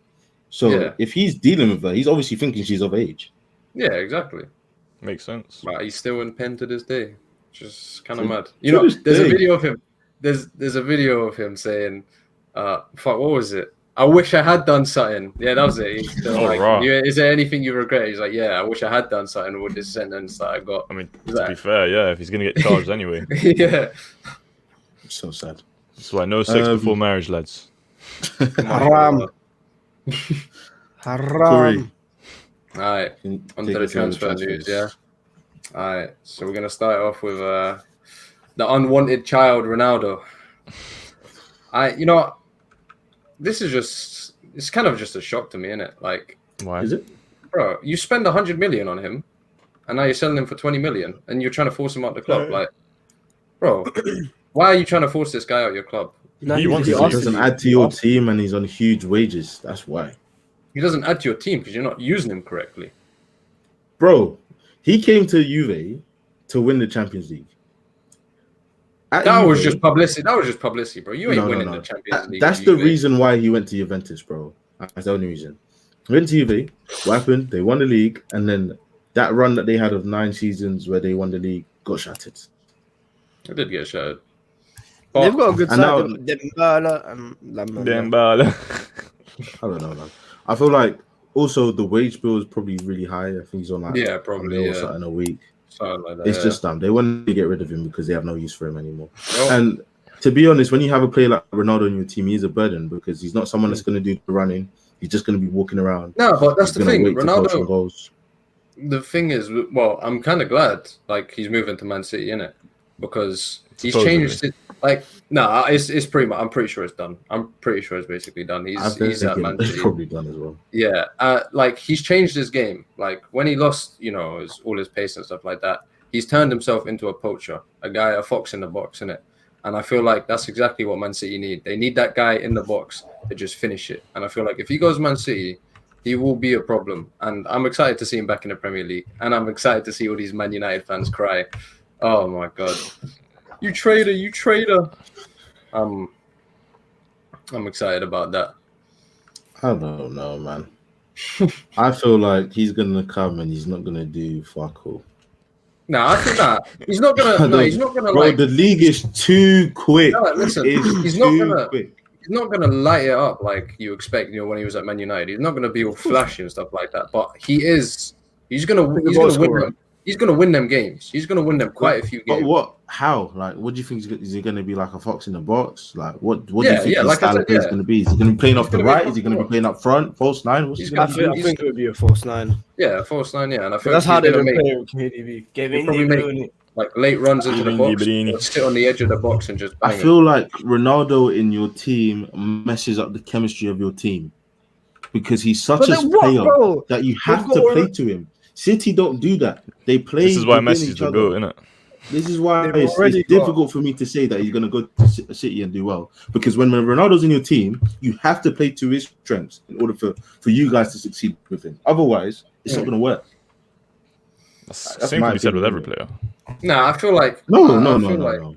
So Yeah. if he's dealing with her, he's obviously thinking she's of age. Yeah, exactly. Makes sense. But he's still in pen to this day, just kind of To- mad. You to know, this there's a day. video of him. There's a video of him saying, "Fuck, what was it? I wish I had done something." Yeah, that was it. He's still Oh, like, right. "Is there anything you regret?" He's like, "Yeah, I wish I had done something with this sentence that I got." I mean, Is to that- be fair, yeah, if he's gonna get charged anyway, Yeah, So sad. that's why no sex Um, before marriage, lads. Haram. Corey, Haram. All right, can on take to the us over transfer news. Yeah. transfers. All right, so we're gonna start off with the unwanted child, Ronaldo. This is just, it's kind of just a shock to me, isn't it? Like, Why? Is it? bro, you spend 100 million on him, and now you're selling him for 20 million, and you're trying to force him out the club. Yeah. Like, bro, why are you trying to force this guy out your club? No, He wants He to doesn't add to your team, and he's on huge wages. That's why, He doesn't add to your team because you're not using him correctly. bro. He came to Juve to win the Champions League. At That was Juve- just publicity. That was just publicity, bro. You ain't No, no, winning no. the Champions League. That's at the Juve. reason why he went to Juventus, bro. That's the only reason. He went to Juve. What happened? They won the league, and then that run that they had of 9 seasons where they won the league got shattered. It did get shut. They've got a good And side. now- Dembele and Lamela. Dembele. I don't know, man. I feel like also the wage bill is probably really high. I think he's on like Yeah, a probably. mil or Yeah, something a week. something like that. It's yeah. just dumb. They want to get rid of him because they have no use for him anymore. Well, And to be honest, when you have a player like Ronaldo in your team, he's a burden because he's not someone that's going to do the running. He's just going to be walking around. no, but that's He's the gonna thing. wait to post some Ronaldo. goals. The thing is, well, I'm kind of glad like he's moving to Man City, innit? Because he's Supposedly. changed it. Like, no, it's pretty much. I'm pretty sure it's done. I'm pretty sure it's basically done. I He's think at Man it's City. probably done as well. Yeah, like he's changed his game. Like when he lost, all his pace and stuff like that, he's turned himself into a poacher, a fox in the box, innit? And I feel like that's exactly what Man City need. They need that guy in the box to just finish it. And I feel like if he goes Man City, he will be a problem. And I'm excited to see him back in the Premier League. And I'm excited to see all these Man United fans cry. Oh my God. You traitor, you traitor. I'm excited about that. I don't know, man. I feel like he's gonna come and he's not gonna do fuck all. No, I think that he's not gonna. No, he's not gonna Bro, like. the league is too quick. No, listen, It's he's not too gonna. quick. He's not gonna light it up like you expect. You know, when he was at Man United, he's not gonna be all flashy and stuff like that. But he is. He's gonna win them. He's gonna win them games. He's gonna win them quite a few games. But what? How? Like, what do you think? Is he going to be like a fox in the box? Like, what do you think his like style of play is going to be? Is he going to be playing off the right? Is he going to be playing up front, false nine? What's he going to do? I think it would be a false 9. Yeah, false 9. Yeah, and I feel That's like how they've he's been gonna playing with KDB. He'll probably make like late runs into the box, or sit on the edge of the box and just bang I feel like Ronaldo in your team messes up the chemistry of your team because he's such a player that you have to play to him. City don't do that. They play. This is why Messi's the goat, isn't it? This is why it's difficult for me to say that he's going to go to City and do well. Because when Ronaldo's in your team, you have to play to his strengths in order for you guys to succeed with him. Otherwise, it's not going to work. That's same can be said with every player. No, I feel like no.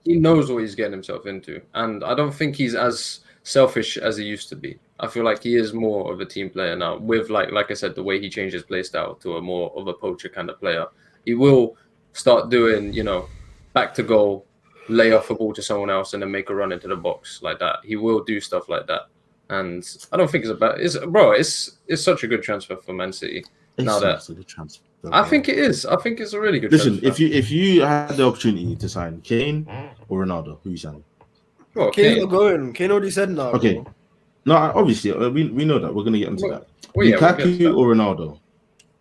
He knows what he's getting himself into, and I don't think he's as selfish as he used to be. I feel like he is more of a team player now. With like I said, the way he changed his play style to a more of a poacher kind of player, he will start doing, back to goal, lay off a ball to someone else, and then make a run into the box like that. He will do stuff like that, and I don't think it's such a good transfer for Man City. I think it is. I think it's a really good. Listen, transfer. if you had the opportunity to sign Kane or Ronaldo, who you signing? Well, Kane's not going. Kane already said no. Okay. Bro. No, obviously we know that. We're gonna get into that. Yeah, Lukaku or Ronaldo?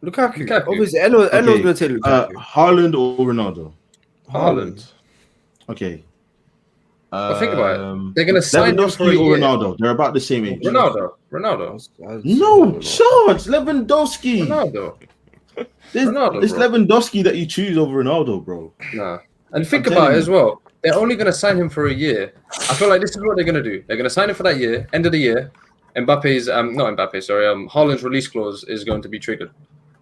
Lukaku. Obviously, anyone's gonna take Lukaku. Haaland or Ronaldo? Haaland. Okay. But think about it. They're gonna sign Lewandowski or Ronaldo. They're about the same age. Ronaldo. No chance. Lewandowski. Ronaldo. It's Lewandowski that you choose over Ronaldo, bro. Nah. And think about it as well. They're only going to sign him for a year. I feel like this is what they're going to do. They're going to sign him for that year, end of the year. Haaland's release clause is going to be triggered.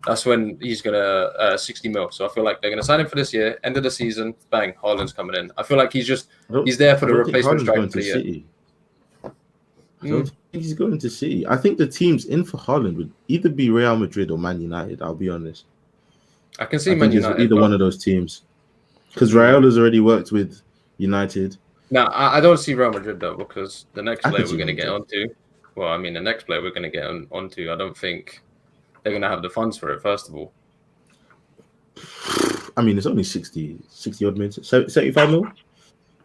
That's when he's going to 60 mil. So I feel like they're going to sign him for this year, end of the season, bang, Haaland's coming in. I feel like he's there for the replacement striker for the year. I don't think he's going to City. I think the teams in for Haaland would either be Real Madrid or Man United, I'll be honest. I can see Man United. Either one of those teams. Because Raiola has already worked with United. No, I don't see Real Madrid though, because the next player we're going to get onto, the next player we're going to get onto, I don't think they're going to have the funds for it, first of all. I mean, it's only 60 odd minutes, 75 mil?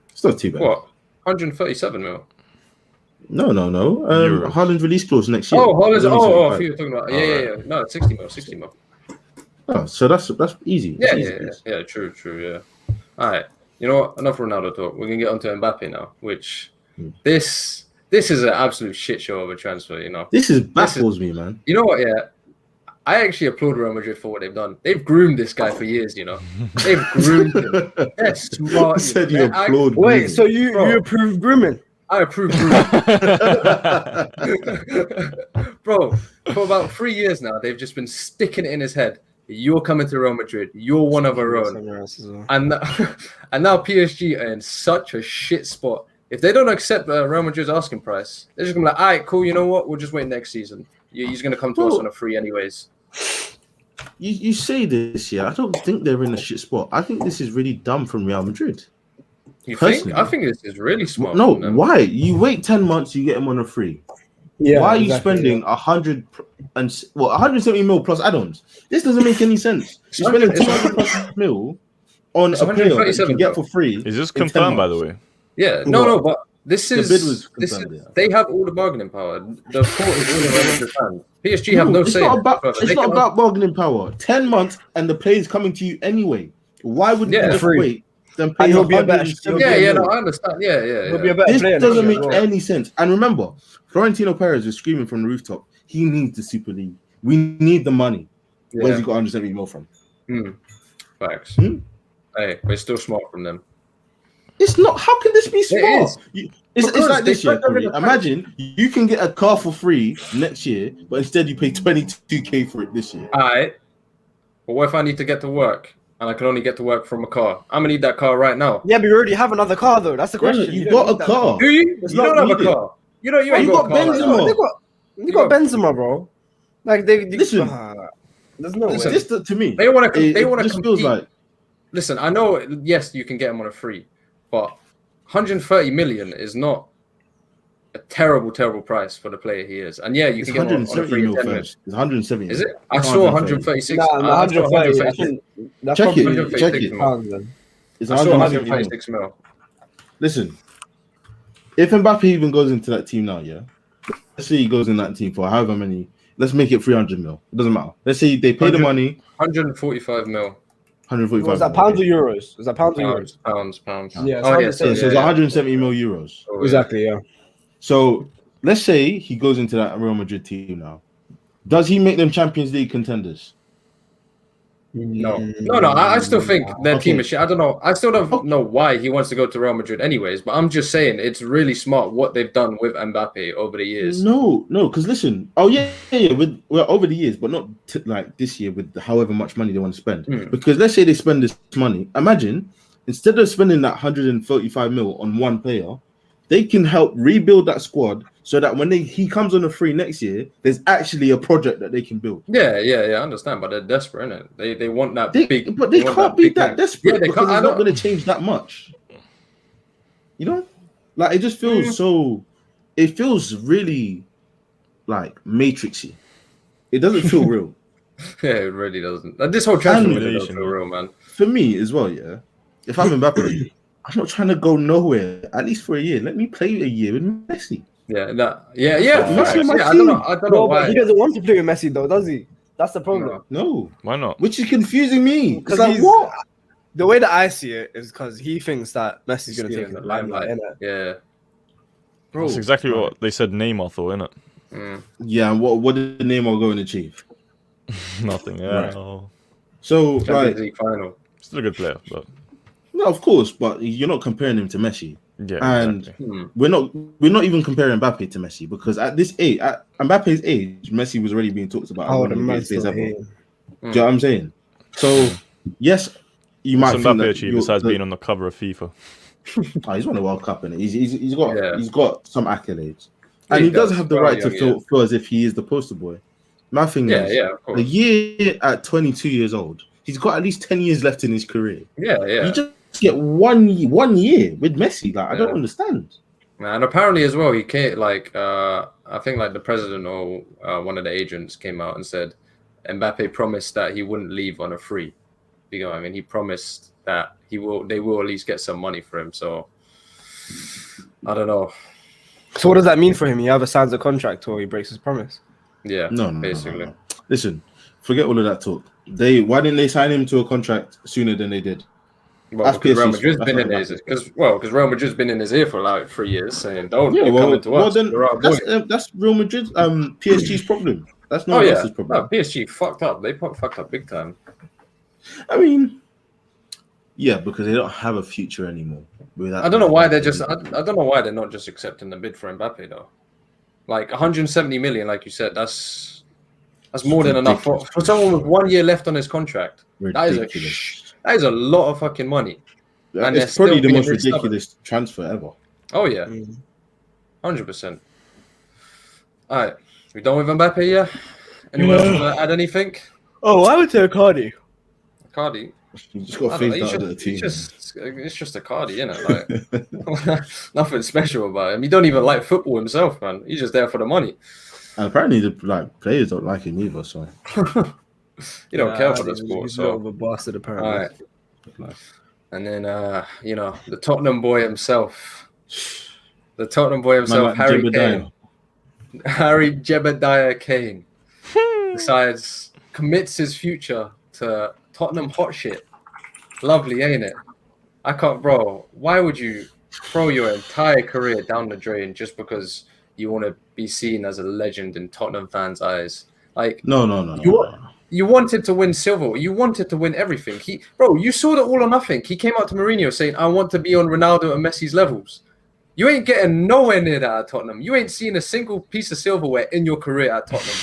It's not too bad. What? 137 mil? No. Haaland's release clause next year. Oh, Haaland's. I thought you were talking about. Yeah. No, it's 60 mil. Oh, so that's easy. Yeah. True. Yeah. All right. You know what? Enough Ronaldo talk. We're gonna get onto Mbappe now. Which this is an absolute shit show of a transfer. This baffles me, man. You know what? Yeah. I actually applaud Real Madrid for what they've done. They've groomed this guy for years. They've groomed him. They're smart. You said you applaud. Wait, so you approve grooming? I approve grooming. Bro, for about 3 years now, they've just been sticking it in his head. You're coming to Real Madrid. You're one of our own. And now PSG are in such a shit spot. If they don't accept Real Madrid's asking price, they're just going to be like, all right, cool, you know what? We'll just wait next season. He's going to come to us on a free anyways. You say this, yeah. I don't think they're in a shit spot. I think this is really dumb from Real Madrid. You think? I think this is really smart. No, why? You wait 10 months, you get him on a free. Yeah, why are you spending 170 mil plus add-ons? This doesn't make any sense. You're spending 200 plus mil on a player that you can get for free. Is this confirmed, by the way? Yeah, no, but this is the bid was confirmed. They have all the bargaining power. The court is all around the hand. PSG have no say. It's not about bargaining power. 10 months and the player's coming to you anyway. Why would you just wait? Then pay he'll be a better. No, I understand. Yeah. He'll be a better player. This doesn't make any sense. And remember, Florentino Perez was screaming from the rooftop. He needs the Super League. We need the money. Yeah. Where's he got 170 mil from? Facts. Hey, but it's still smart from them. It's not. How can this be smart? It's like this year. Imagine you can get a car for free next year, but instead you pay 22K for it this year. All right. But what if I need to get to work and I can only get to work from a car. I'm gonna need that car right now. Yeah, but you already have another car though. That's the Brother, question. you don't got need a that car. Do you? It's You don't not have a needed. car. You ain't You got a got car like Benzema. that. They got Benzema, bro. Like they Listen. there's no Listen, way. This to me, They want to. it They want to just compete. feels like Listen, I know. Yes, you can get him on a free, but 130 million is not a terrible price for the player he is. And yeah, you it's can get him on a 170 free in mil 10 minutes. first. It's 170. Is it? I It's saw 130. 136. Nah, I saw 130. I 136. think that's Check it, probably check it. pounds then. It's I saw 170 mil. 136 mil. Listen, if Mbappe even goes into that team now, yeah, let's say he goes in that team for however many. Let's make it 300 mil. It doesn't matter. Let's say they pay the 100. money. 145 mil. 145. Was that pounds or euros? Was that pounds or euros? Pounds. Yeah, Oh, yeah. it's So it's 170 mil euros. Oh, yeah. Exactly, yeah. So let's say he goes into that Real Madrid team now. Does he make them Champions League contenders? No. I still think their Okay. team is shit. I don't know. I still don't know why he wants to go to Real Madrid, anyways. But I'm just saying it's really smart what they've done with Mbappe over the years. No, because listen. Oh yeah. Well, over the years, but not like this year with however much money they want to spend. Because let's say they spend this money. Imagine instead of spending that 135 mil on one player, they can help rebuild that squad so that when he comes on a free next year, there's actually a project that they can build. Yeah, I understand, but they're desperate, innit? They want that big. But they can't be that desperate Yeah, they because can't. it's not going to change that much. You know, like it just feels so. It feels really like matrixy. It doesn't feel real Yeah, it really doesn't. Like, this whole transfer window Simulation, doesn't feel real, man. for me as well. Yeah, if I'm Mbappe, I'm not trying to go nowhere. At least for a year, let me play a year with Messi. Yeah, no, Messi yeah. on Facts. my Yeah, I team. don't know No, why. but he doesn't want to play with Messi though, does he? That's the problem. No, Why not? which is confusing me. It's Because like he's- what? The way that I see it is because he thinks that Messi's going to Yeah, take the limelight, innit? Yeah. Bro, That's exactly what they said Neymar thought, innit? Yeah, and what did Neymar go and achieve? Nothing, yeah. Right. Oh. So Champions like, League final. Still a good player, but no, of course, but you're not comparing him to Messi. yeah, And exactly. we're not even comparing Mbappe to Messi because at this age, at Mbappe's age, Messi was already being talked about. as Oh, one the of the man greatest players still ever. here. Do you know what I'm saying? So yes, you might What's think Mbappe that achieved besides being on the cover of FIFA? he's won a World Cup and he's Yeah. got some accolades, Yeah, and he he does does. have the Very right to young, feel as if he is the poster boy. My thing Yeah, is, yeah, of course. a year at 22 years old, he's got at least 10 years left in his career. Yeah. You just get one year with Messi. Like I don't Yeah. understand. And apparently as well, he came like I think like the president or one of the agents came out and said Mbappe promised that he wouldn't leave on a free. You know what I mean? He promised that they will at least get some money for him. So I don't know. So what does that mean for him? He either signs a contract or he breaks his promise. Yeah, No, basically. no. Listen, forget all of that talk. Why didn't they sign him to a contract sooner than they did? Well, That's because Real PSG's Madrid's fault. been in That's his not because Real Madrid's been in his ear for like 3 years saying, "Don't Yeah, you're coming to us." then You're our boy." that's Real Madrid, PSG's problem. That's no Oh one yeah, else's problem. no, PSG fucked up. They fucked up big time. I mean, yeah, because they don't have a future anymore. Without I don't know why they're just. I don't know why they're not just accepting the bid for Mbappe though. Like 170 million, like you said, that's more than enough for someone with 1 year left on his contract. ridiculous. That is a lot of fucking money. And they're It's probably still the being most really stubborn. ridiculous transfer ever. Oh yeah, 100%. All right, we done with Mbappe? Yeah. Anyone else want to add anything? Oh, I would say Cardi. Cardi. You just got I don't know, phased out of the team. it's just a Cardi, innit? Like nothing special about him. He don't even like football himself, man. He's just there for the money. And apparently, the players don't like him either. So You don't care for the sport, He's a so. bit of a bastard, apparently. All right. And then, the Tottenham boy himself. The Tottenham boy himself, Man, like Harry Jebediah. Kane. Harry Jebediah Kane commits his future to Tottenham hot shit. Lovely, ain't it? I can't, bro. Why would you throw your entire career down the drain just because you want to be seen as a legend in Tottenham fans' eyes? Like, No. you wanted to win silver. You wanted to win everything. You saw the all or nothing. He came out to Mourinho saying, "I want to be on Ronaldo and Messi's levels." You ain't getting nowhere near that at Tottenham. You ain't seen a single piece of silverware in your career at Tottenham.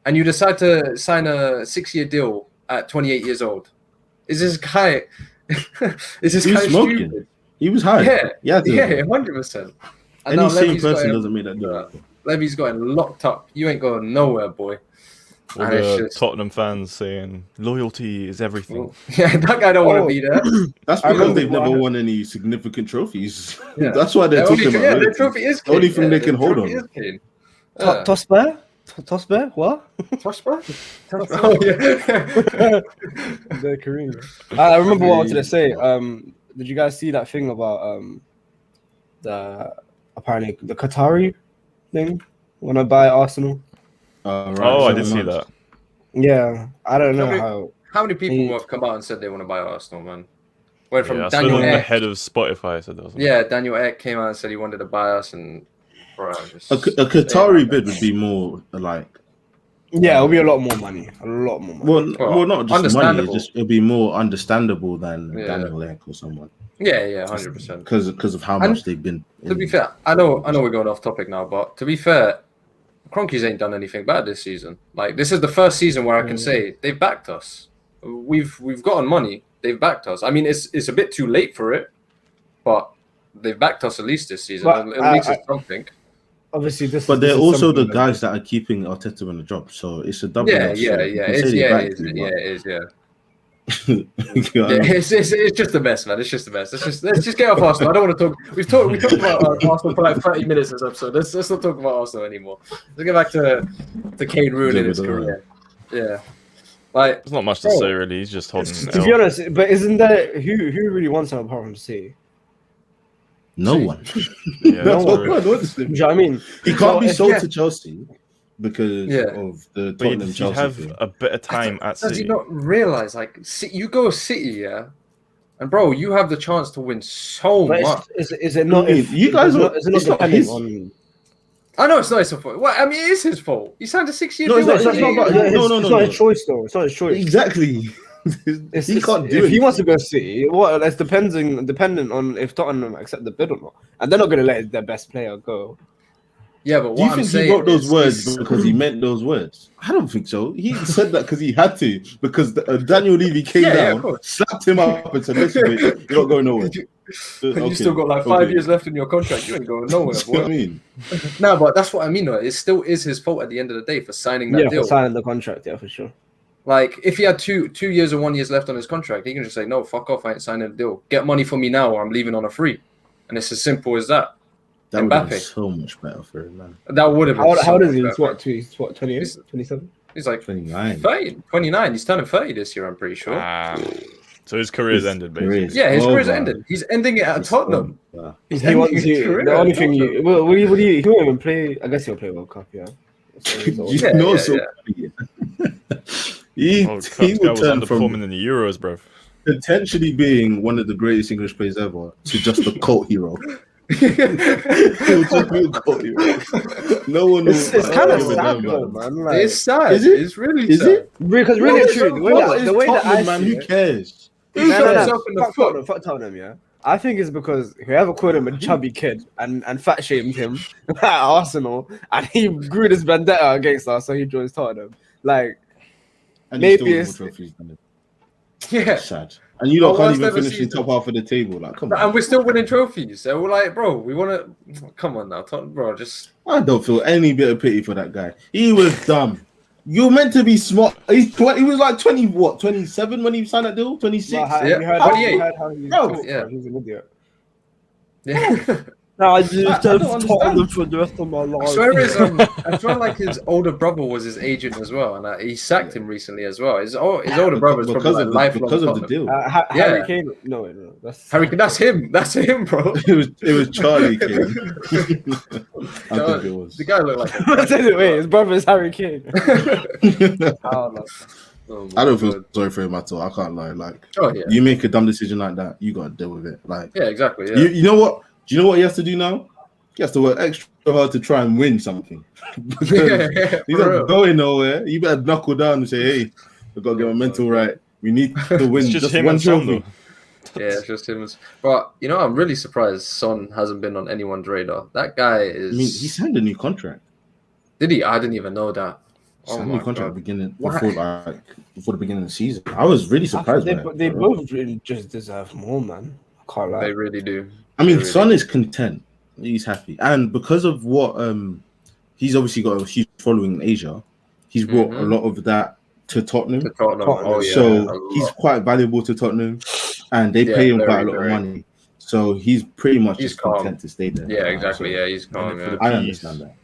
And you decide to sign a 6-year deal at 28 years old. Is this guy? Is this He was guy smoking. stupid? He was high. Yeah, Yeah, yeah, 100%. And now Any sane Levy's got person him- doesn't make that deal. Levy's got him locked up. You ain't going nowhere, boy. All And it's the just- Tottenham fans saying loyalty is everything. Yeah, that guy don't want to be there. That's I because remember they've never what- won any significant trophies. Yeah. That's why they're The only, talking yeah, about the loyalty. trophy is The only Kane. thing they the can hold trophy on. is Kane. Yeah. Tosper? Tosper? What? Tosper? Oh yeah. The Korean. I remember what I wanted to say. Did you guys see that thing about the apparently the Qatari thing? Want to buy Arsenal? Right, Oh, I 7 did see months. that. Yeah, I don't know Okay. how. How many people He- have come out and said they want to buy Arsenal, man? Went from Yeah, I Daniel saw the Ek. head of Spotify said that. Wasn't it? Yeah, Daniel Ek came out and said he wanted to buy us, and bro, just A Qatari bid would be more like Yeah, it'll be a lot more money. A lot more money. well, not just money. Understandable. It'll be more understandable than Yeah. Daniel Ek or someone yeah, 100%. because of how And much they've been. To be fair, I know we're going off topic now, but to be fair, Kroenkes ain't done anything bad this season. Like this is the first season where I can say they've backed us. We've gotten money. They've backed us. I mean, it's a bit too late for it, but they've backed us at least this season. But At least it's something. Obviously, this. But this they're is also the something that- guys that are keeping Arteta in the job, so it's a double. Yeah. edged sword. You can It's, say they yeah, backed it is. him, Yeah, but- it is. Yeah. You know what I Yeah, mean? it's just the best, man. It's just the best. Let's just get off Arsenal. I don't want to talk. We talked about Arsenal for like 30 minutes this episode. Let's not talk about Arsenal anymore. Let's get back to Kane ruining his career. Yeah, like There's not much to Bro, say really. He's just holding an To be L. honest, but isn't there who really wants him apart from City? No one. Yeah, No that's one true. wants Do him. you know what I mean? He can't be if- sold yeah. to Chelsea because Yeah. of the But Tottenham he'd Chelsea have thing. a better time at does he City. not realize like you go City, yeah, and bro, you have the chance to win so But much. is it not? I mean, If, you guys is it are- not, is it not it's not depending his- on? I know it's not his fault. Well, I mean, it is his fault. He signed a 6-year No, deal. it's not about- Yeah, no, it's no, it's no, not no. his choice though. It's not his choice. Exactly. It's, He can't do if it. he wants to go City, what? It's dependent on if Tottenham accept the bid or not, and they're not going to let their best player go. Yeah, but Do you what I'm think saying he wrote those is- words is- because he meant those words? I don't think so. He said that because he had to. Because Daniel Levy came Yeah, down, of course. slapped him up, and said, "Listen, mate, you're not going nowhere." You still got like 5 years left in your contract. You ain't going nowhere, You know what I boy. mean? No, but that's what I mean. Though. It still is his fault at the end of the day for signing that Yeah, deal. for signing the contract, yeah, for sure. Like, if he had two years or 1 year left on his contract, he can just say, "No, fuck off! I ain't signing the deal. Get money for me now, or I'm leaving on a free." And it's as simple as that. That would have been Mbappe. so much better for him, man. That would have been. How old is he? better. He's what 28, He's- 27? He's like 29. 30, 29. He's turning 30 this year. I'm pretty sure. Ah. So his career's His ended, career basically. is Yeah, his career's over. ended. He's ending it at It's Tottenham. over. He's He ending wants his he, career the at only thing Tottenham. he won't even play. I guess he'll play World Cup, yeah. So he's old. You Yeah, know, yeah, so yeah. he Oh, he guy will was turn underperforming from in the Euros, bro. potentially being one of the greatest English players ever to just a cult hero. He will just be a cult hero. No one will. It's kind of give a sad damn though, about him. man. Like, It's sad. Is it? It's really Is sad. it? because really and truly, What the is way that I Tottenham, man? see Who it, cares? He shot himself in the fuck foot. Tottenham, fuck Tottenham, yeah. I think it's because whoever called him a chubby kid and fat shamed him at Arsenal, and he grew this vendetta against us, so he joins Tottenham. Like, And Maybe he's still it's- more trophies than him. Yeah. Sad. And you lot Oh, can't worst even ever finish the season. top half of the table. Like, come And on. we're still winning trophies. So we're like, bro, we want to. Come on now, bro. Just. I don't feel any bit of pity for that guy. He was dumb. You're meant to be smart. He's 20, he was like 20, what, 27 when he signed that deal? 26? well, have Yeah. you heard, 28. you heard how he Bro, talks, yeah. bro? He's an idiot. Yeah. No, I I don't understand. for the rest of my life. I swear like his older brother was his agent as well, and he sacked him recently as well. His older brother is probably like lifelong because of the Tottenham. deal. Yeah. Harry Kane. No, that's Harry, that's him. That's him, bro. It was Charlie King. I think it was. The guy looked like a. Wait, his brother is Harry Kane. Oh, no. Oh, my I don't feel God. sorry for him at all. I can't lie. Like, Oh yeah. you make a dumb decision like that, you gotta deal with it. Like, Yeah, exactly. Yeah. you know what? Do you know what he has to do now? He has to work extra hard to try and win something. Because yeah, he's for not real. going nowhere. You better knuckle down and say, "Hey, we've got to get my mental right. We need to win It's just just him one and Son, trophy." though. Yeah, it's just him. But you know, I'm really surprised Son hasn't been on anyone's radar. That guy is. I mean, he signed a new contract. Did he? I didn't even know that. Oh Sign new my contract God. beginning Why? before the beginning of the season. I was really surprised by it. They both really just deserve more, man. I can't lie. They really do. I mean, They really Son do. is content. He's happy, and because of what he's obviously got a huge following in Asia. He's brought a lot of that to Tottenham, to Tottenham. Oh yeah, so a he's lot. quite valuable to Tottenham, and they Yeah, pay him very, quite a lot very. of money. So he's pretty much He's just calm. content to stay there. Yeah, exactly. So Yeah, he's calm. for Yeah. the I Peas. understand that.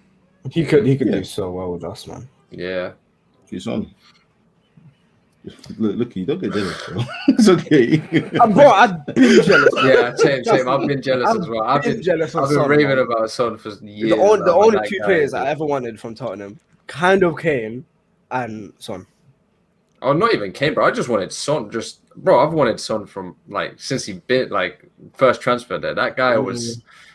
He could Yeah. do so well with us, man. Yeah. He's on. Look, you don't get jealous, bro. It's okay. Bro, I've been jealous. Yeah, same. I've been jealous as well. I've been jealous of I've been Son, raving man. about Son for years. The only that two guy players is I ever wanted from Tottenham, kind of Kane and Son. Oh, not even Kane, bro. I just wanted Son. I've wanted Son from since he first transfer there. That guy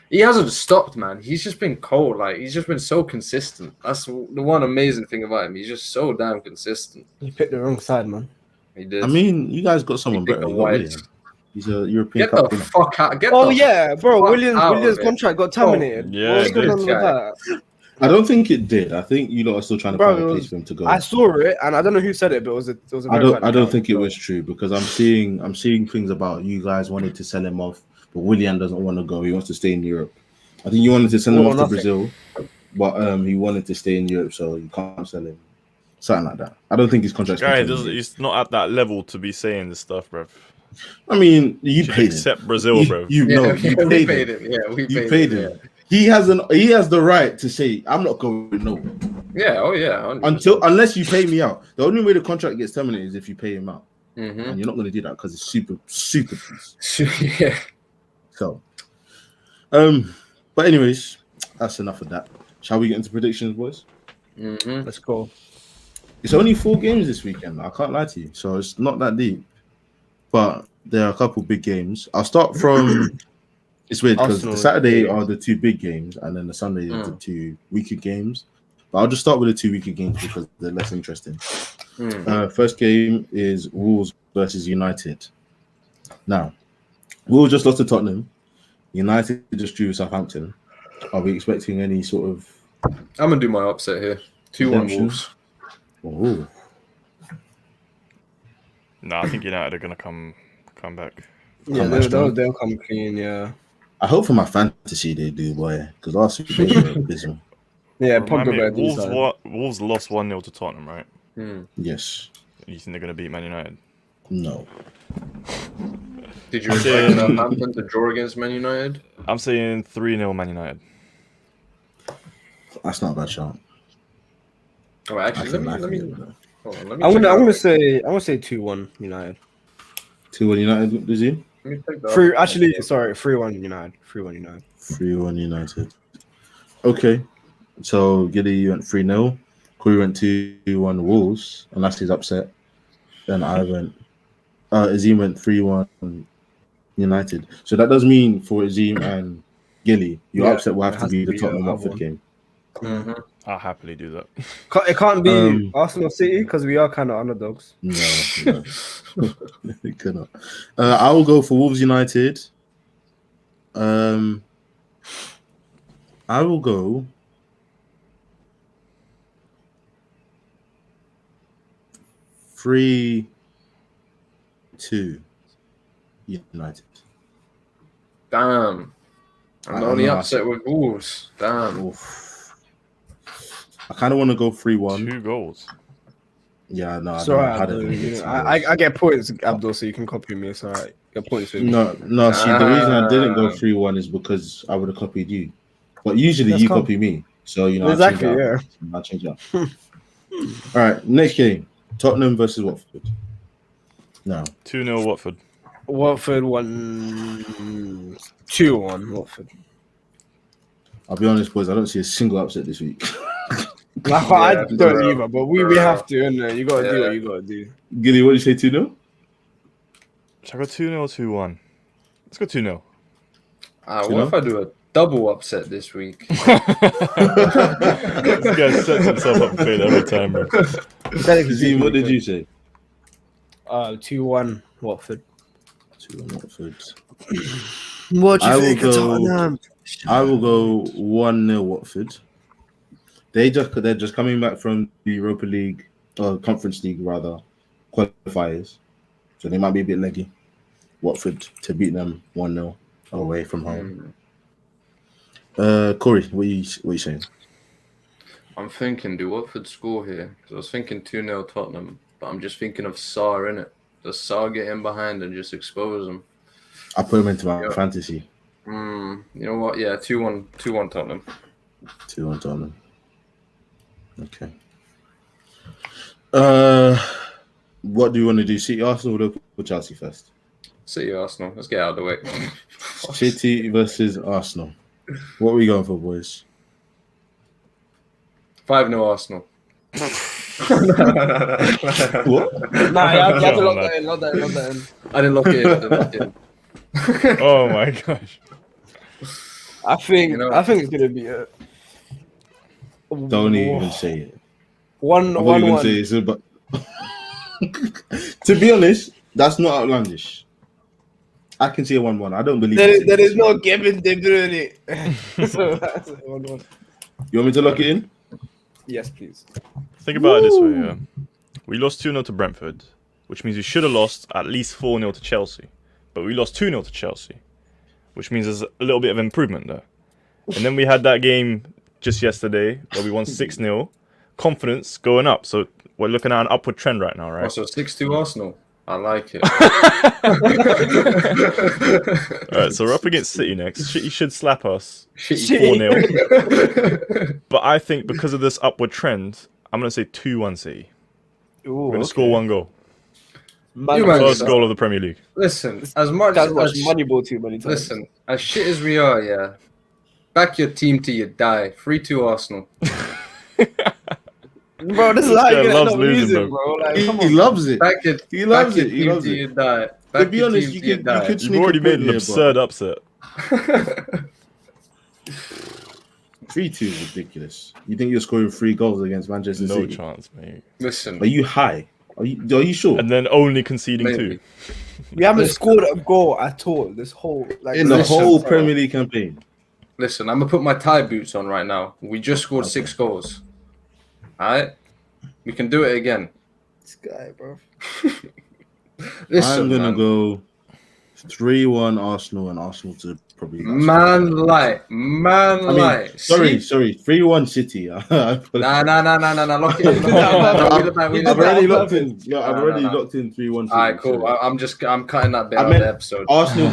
he hasn't stopped, man. He's just been cold. He's just been so consistent. That's the one amazing thing about him. He's just so damn consistent. He picked the wrong side, man. He did. I mean, you guys got someone He picked better. the You got Whites. Willian. He's a European Get Cup the winner. fuck out. Oh yeah, bro. fuck Williams' out of it. contract got terminated. Yeah, What's it going did. on with that? I don't think it did. I think you lot are still trying to Bro, find a it place was- for him to go. I saw it, and I don't know who said it, but it was a I verified don't account, think it so- was true because I'm seeing things about you guys wanted to sell him off, but Willian doesn't want to go. He wants to stay in Europe. I think you wanted to send him All or off to nothing. Brazil, but he wanted to stay in Europe, so you can't sell him. Something like that. I don't think his contract's Guy been doesn't. terminated. He's not at that level to be saying this stuff, bro. I mean, you Should paid him. accept Brazil, bro. You Yeah, know, you we paid him. him. Yeah, we You paid paid him. him. He has the right to say, "I'm not going nowhere." Yeah. Oh yeah. 100%. Unless you pay me out. The only way the contract gets terminated is if you pay him out, Mhm. and you're not going to do that because it's super piece. Yeah. So, but anyways, that's enough of that. Shall we get into predictions, boys? Mhm. Let's go. It's only 4 games this weekend. I can't lie to you, so it's not that deep. But there are a couple big games. I'll start from. It's weird because Arsenal the Saturday games. are the 2 big games, and then the Sunday is the 2 weaker games. But I'll just start with the 2 weaker games because they're less interesting. First game is Wolves versus United. Now, Wolves just lost to Tottenham. United just drew with Southampton. Are we expecting any sort of? I'm gonna do my upset here. 2-1 Redemption. Wolves. Oh, No, I think United are gonna come back. Yeah, Come back strong. they'll come clean. Yeah, I hope for my fantasy they do, boy. Because last week they were abysmal. yeah. Remind Pogba me, better do Wolves, something. Wolves lost 1-0 to Tottenham, right? Yes. You think they're gonna beat Man United? No. Did you I'm expect saying- Southampton to draw against Man United? I'm saying 3-0 Man United. That's not a bad shot. Oh, actually, let me live hold with on, that. let me I'm check gonna out- say 2-1 United. 2-1 United, does he? let me check that out. 3-1 United. 3-1 United. 3-1 United. Okay. So Giddy, you went 3-0. Corey went 2-1 Wolves, and that's his upset. Then I went Azim went 3-1 United. So that does mean for Azim and Gilly, your Yeah, upset will have it to has be to the be Tottenham the other Watford one. game. Mhm. I'll happily do that. It can't be Um, Arsenal City because we are kind of underdogs. No. It cannot. I will go for Wolves United. I will go. Three, 2 United. Damn. I'm I the only know, I upset with Wolves. Damn. Oof. I kind of want to go 3-1. 2 goals. Yeah, no, I It's don't alright. I don't Abdul, think you it's know, I get points, Abdul, so you can copy me. It's alright. Get points with me. No, see, the reason I didn't go 3-1 is because I would have copied you. But usually That's you calm. copy me. So, you know, Exactly, I'll change it up. All right, next game. Tottenham versus Watford. Now, 2-0 Watford. Watford 2-1 Watford. I'll be honest, boys, I don't see a single upset this week. I don't bro. either, but we have to, innit? You gotta do what you gotta do. Gilly, what did you say, 2-0? Should I go 2-0 or 2-1? Let's go 2-0. What if I do a double upset this week? This guy sets himself up for failure every time, bro. Zim, what did you say? 2-1 Watford. 2-1 Watford. What I will go 1-0 Watford. they're just coming back from the Europa League or Conference League rather qualifiers, so they might be a bit leggy. Watford to beat them 1-0 away from home. Corey, what are you saying? I'm thinking, do Watford score here? Because I was thinking 2-0 Tottenham, but I'm just thinking of Sarr in it. Does Sarr get in behind and just expose them? I put him into my fantasy. You know what? Yeah, 2-1 Tottenham. 2-1 Tottenham. Okay. What do you want to do? City, Arsenal, or Chelsea first? City, Arsenal. Let's get out of the way. City versus Arsenal. What are we going for, boys? 5-0 Arsenal. What? Nah, you have to No, lock no. that in. Lock that in. I didn't lock it in. Oh my gosh. I think You know- it's gonna be a Don't even say it. one I thought you were going one. to say it's about... To be honest, that's not outlandish. I can see a 1-1. I don't believe it. There is no Kevin De Bruyne. So that's a 1-1. You want me to lock it in? Yes, please. Think about it this way, yeah. We lost 2-0 to Brentford, which means we should have lost at least 4-0 to Chelsea. But we lost 2-0 to Chelsea, which means there's a little bit of improvement there. And then we had that game just yesterday where we won 6-0. Confidence going up. So we're looking at an upward trend right now, right? Also, 6-2 Arsenal. I like it. All right, so we're up against City next. City should slap us Shitty. 4-0. But I think because of this upward trend, I'm going to say 2-1 City. Ooh, We're going to score one goal. Man, You man- First goal of the Premier League. Listen, as much Guys watch as Moneyball too many times. listen, as shit as we are, yeah. Back your team till you die. 3-2 Arsenal. Bro, this is This how guy you get loves up losing, losing, bro. bro. Like, He come on. loves it. Back your He loves back it. your He team loves till it. you die. To Back be your honest, team you till could die. sneak You've already a made point an here, absurd upset. 3-2 is ridiculous. You think you're scoring 3 goals against Manchester No City? chance, mate. Listen, Are you high? Are you sure? And then only conceding maybe. 2. We haven't Listen. scored a goal at all this whole like In the Listen, whole bro. Premier League campaign. Listen, I'm gonna put my tie boots on right now. We just scored 6 goals. Alright? We can do it again. This guy, bro. Listen, I'm gonna man. go 3-1 Arsenal and Arsenal to probably Man light. Man I mean, light. sorry, See? 3-1 City. Nah. Lock it in. No, I've already locked perfect. in. No, I've No, already no, no. locked in 3-1 City. Alright, cool. sorry. I'm cutting that bit I out of meant the episode. Arsenal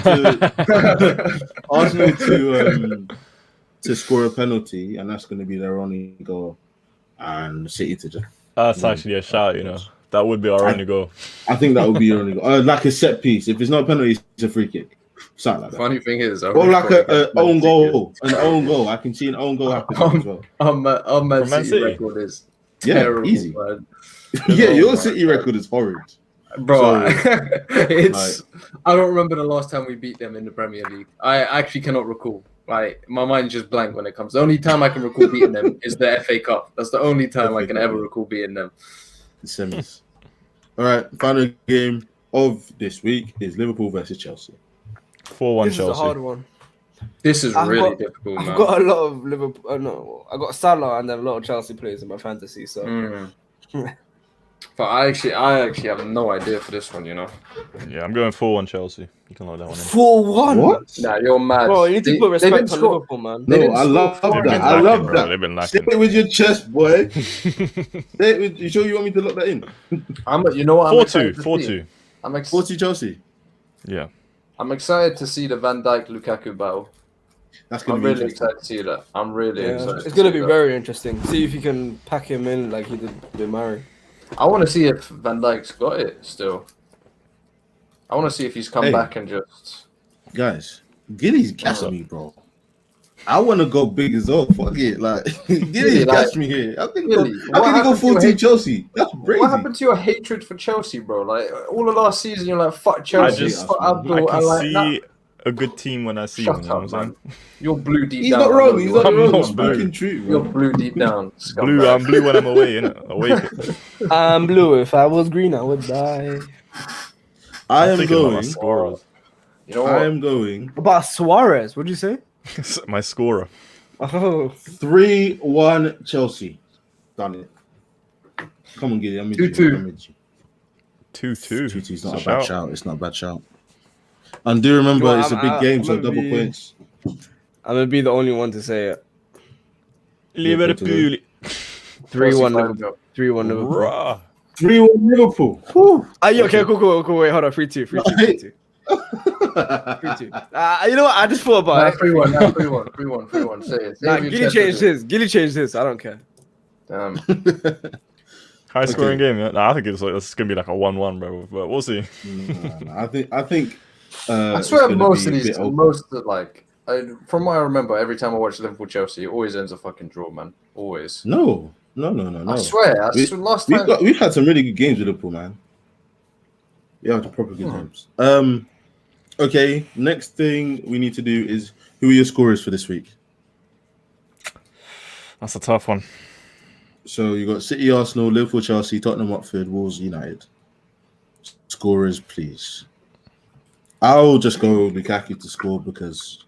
to score a penalty, and that's going to be their only goal, and City to just. That's actually a shout, you know. That would be our only goal. I think that would be your only goal. Like a set piece. If it's not a penalty, it's a free kick. Something like that. Funny thing is, Or like an own goal. An own goal. I can see an own goal happen as well. Our Man From Man City City? record is Yeah, terrible, easy. man. Yeah, Oh your my City God. record is horrid. Bro, So, it's. I don't remember the last time we beat them in the Premier League. I actually cannot recall. Like my mind's just blank when it comes. The only time I can recall beating them is the FA Cup. That's the only time I FA can Cup, ever yeah. recall beating them. The semis. All right, final game of this week is Liverpool versus Chelsea. 4-1 This is a hard Chelsea. one. This is I've really got- difficult, I've man. got a lot of Liverpool. No, I got Salah and then a lot of Chelsea players in my fantasy. So Mm. But I actually have no idea for this one. You know. Yeah, I'm going 4-1 Chelsea. You can lock that one in. 4-1. What? Nah, you're mad. Bro, you need to They- put they respect didn't on score- Liverpool, man. They No, didn't I love score. They've that. been I lacking, love bro. that. They've been Say lacking. it with your chest, boy. Say it with, you sure you want me to lock that in? You know what? I'm 4-2. excited to see? 4-2. I'm, ex- 40 Chelsea. Yeah. I'm excited to see the Van Dijk Lukaku battle. That's I'm going to be really interesting. excited to see that. I'm really Yeah, excited. it's gonna see be that. very interesting. See if you can pack him in like he did with Murray. I want to see if Van Dijk's got it still. I want to see if he's come Hey. back and just. Guys, Gilly's gassed me, bro. I want to go big as well. Fuck it. Like, Gilly's like- gassed me here. How can Gilly, you what go happened to your 14 hate- Chelsea? That's crazy. What happened to your hatred for Chelsea, bro? Like all of last season, you're like fuck Chelsea, just- fuck I Abdul, can and like see nah, a good team when I see one. shut You know up, what I'm man. saying? You're blue deep He's down. not I wrong. know He's you not are. I'm wrong. not Speaking blue. true, You're bro. blue deep down. Blue. scumbag. I'm blue when I'm away, innit? Awake. I'm blue. If I was green, I would die. I I'm am thinking about my going. scorers. You know what? I am going. About Suarez, what'd you say? My scorer. Oh, 3-1 Chelsea. Done it. Come on, Giddy. I'm with you. 2-2. I'm with you. 2-2. 2-2 is It's not a a bad shout. shout. It's not a bad shout. And do remember, Well, it's a big game, so gonna double be- points. I'm gonna be the only one to say it. Liverpool. 3-1 Chelsea Liverpool. 3-1 Liverpool. Rah. 3-1 Liverpool. Okay, cool. Wait, hold on. 3-2. 3-2. 3-2. You know what? I just thought about it. 3-1. 3-1. Say it. Nah, Gilly changed his. Gilly changed his. I don't care. Damn. High scoring game. Yeah? Nah, I think it's gonna be like a 1-1, bro. But we'll see. I think. I it's swear gonna most be of a these, bit open. from what I remember, every time I watch Liverpool Chelsea, it always ends a fucking draw, man. Always. No. I swear. Last time. We've had some really good games with Liverpool, man. Yeah, proper good games. Okay, next thing we need to do is who are your scorers for this week? That's a tough one. So you got City, Arsenal, Liverpool, Chelsea, Tottenham, Watford, Wolves, United. Scorers, please. I'll just go Lukaku to score because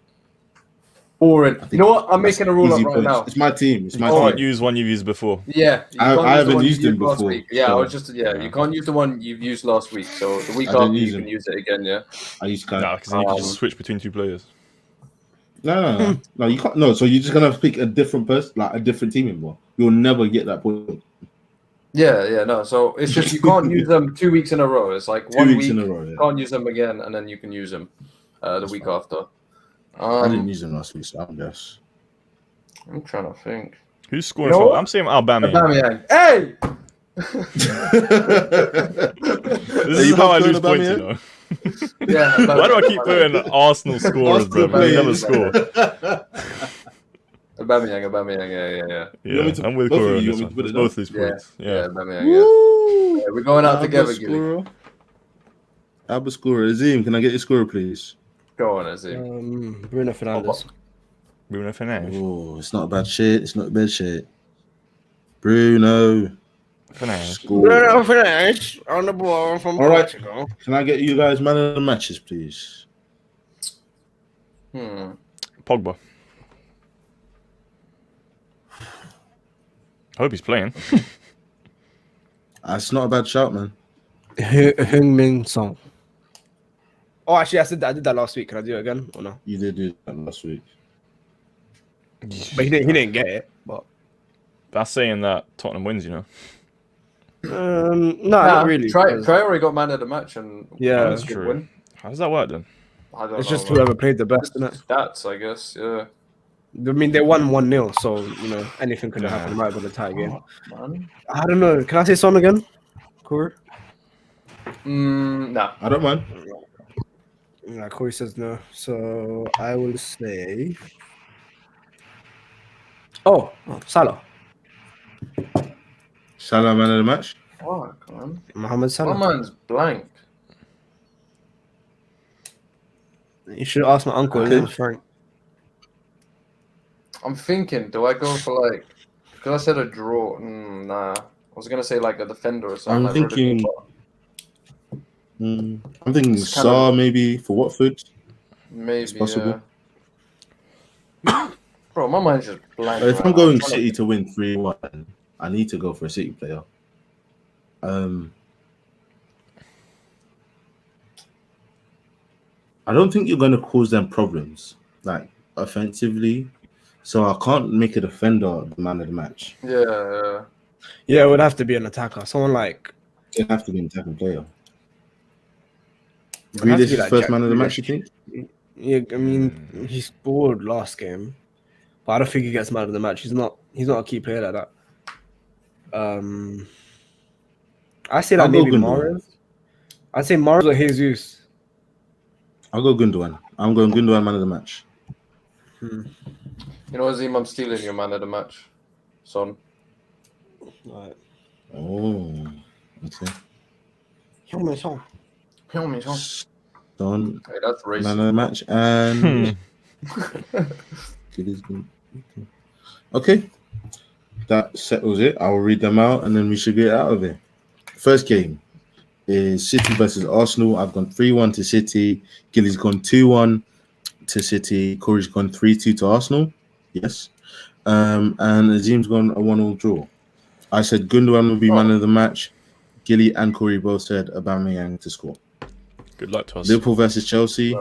Boring. I think You know what? I'm that's making a rule up easy right points. now. It's my team. It's my You team. can't use one you've used before. Yeah, you I can't use the haven't one you used them last before, week. Yeah, I so- was just you can't use the one you've used last week. So the week I didn't after use you can them. use it again. Yeah. I used kind Nah, of. because then you can just switch between two players. No, you can't. No, so you're just gonna pick a different person, like a different team member. You'll never get that point. Yeah, no. So it's just you can't use them 2 weeks in a row. It's like 2 1 weeks week, in a row. Yeah. can't use them again, and then you can use them the week after. I didn't use them last week, so I'm guess. I'm trying to think. Who's scoring You know for? what? I'm saying Aubameyang. Aubameyang. Hey! This is how I lose points, you know. Yeah. Why do I keep putting Arsenal scorers, bro? They never score. Aubameyang. Yeah. You want me Yeah, to- I'm with both of Corey on you this want me to one. put it Both down? these Yeah. points. Yeah, Yeah. Aubameyang. Yeah. We're going out together, Gilly. Alba scorer. Azim, can I get your scorer, please? Go on, Azim. Bruno Fernandes. Bruno Fernandes. Oh, it's not a bad shit. It's not a bad shit. Bruno. Fernandes. Score. Fernandes on the ball from All right. Portugal. Can I get you guys man of the matches, please? Pogba. I hope he's playing. That's not a bad shout, man. Heung-min Son. Oh, actually, I did that last week. Can I do it again or no? You did do that last week. But he didn't get it. But That's saying that Tottenham wins, you know. no, not really. because Traore got man of the match, and Yeah, that's That's a good true. win. How does that work then? I don't It's know, just man. whoever played the best, isn't it? Stats, I guess. Yeah. I mean, they won 1-0, so anything could have happened. It might have been a tie game. Man. I don't know. Can I say Son again? Corey? Nah. I don't mind. Yeah, Corey says no. So I will say. Oh, Salah. Salah man of the match. Fuck, man. Mohamed My Salah. man's blank. You should ask my uncle. His Okay. name's Frank. I'm thinking, do I go for like? Because I said a draw. Nah. I was gonna say like a defender or something. I'm like thinking- Rudiger, I'm thinking It's kind Saar of- maybe for Watford. but maybe. It's possible. Yeah. Bro, my mind's just blank. If right I'm now. going trying City to win 3-1, I need to go for a City player. I don't think you're going to cause them problems, like offensively. So I can't make a defender the man of the match. Yeah. Yeah, it would have to be an attacker. Someone like. You have to be an attacking player. It'd have to be Grealish is like first Jack man of the Grealish. match, you think? Yeah, I mean, he scored last game, but I don't think he gets man of the match. He's not a key player like that. I say I'll like go maybe Gundogan. Mahrez. I'd say Mahrez or Jesus. I'll go Gundogan. I'm going Gundogan man of the match. You know, Azim, I'm stealing your man of the match. Son. Right. Oh, okay. Heung-min Son. Son, Hey, that's man racist. of the match, and okay, that settles it. I'll read them out, and then we should get out of it. First game is City versus Arsenal. I've gone 3-1 to City. Gilly's gone 2-1 to City. Corey's gone 3-2 to Arsenal. Yes. And Azim's gone a 1-1 draw. I said Gundogan will be man of the match. Gilly and Corey both said Aubameyang to score. Good luck to us. Liverpool versus Chelsea.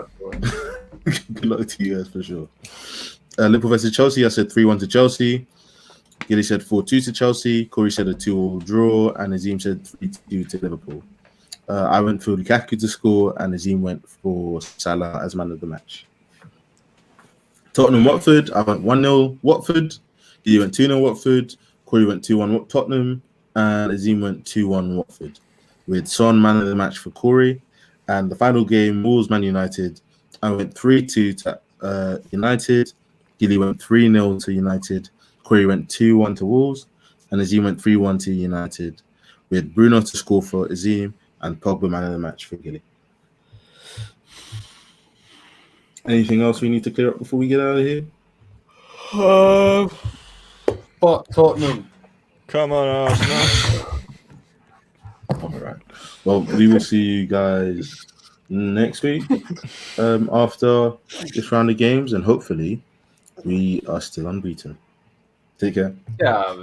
Good luck to you guys for sure. Liverpool versus Chelsea. I said 3-1 to Chelsea. Gilly said 4-2 to Chelsea. Corey said a 2-2 draw, and Azim said 3-2 to Liverpool. I went for Lukaku to score, and Azim went for Salah as man of the match. Tottenham Watford. I went 1-0 Watford. Gilly went 2-0 Watford. Corey went 2-1 Tottenham, and Azim went 2-1 Watford. With Son man of the match for Corey. And the final game, Wolves Man United. I went 3-2 to United. Gilly went 3-0 to United. Corey went 2-1 to Wolves. And Azim went 3-1 to United. With Bruno to score for Azim and Pogba man of the match for Gilly. Anything else we need to clear up before we get out of here? But Tottenham. Come on, Arsenal. All right. Well, we will see you guys next week after this round of games, and hopefully we are still unbeaten. Take care. Yeah.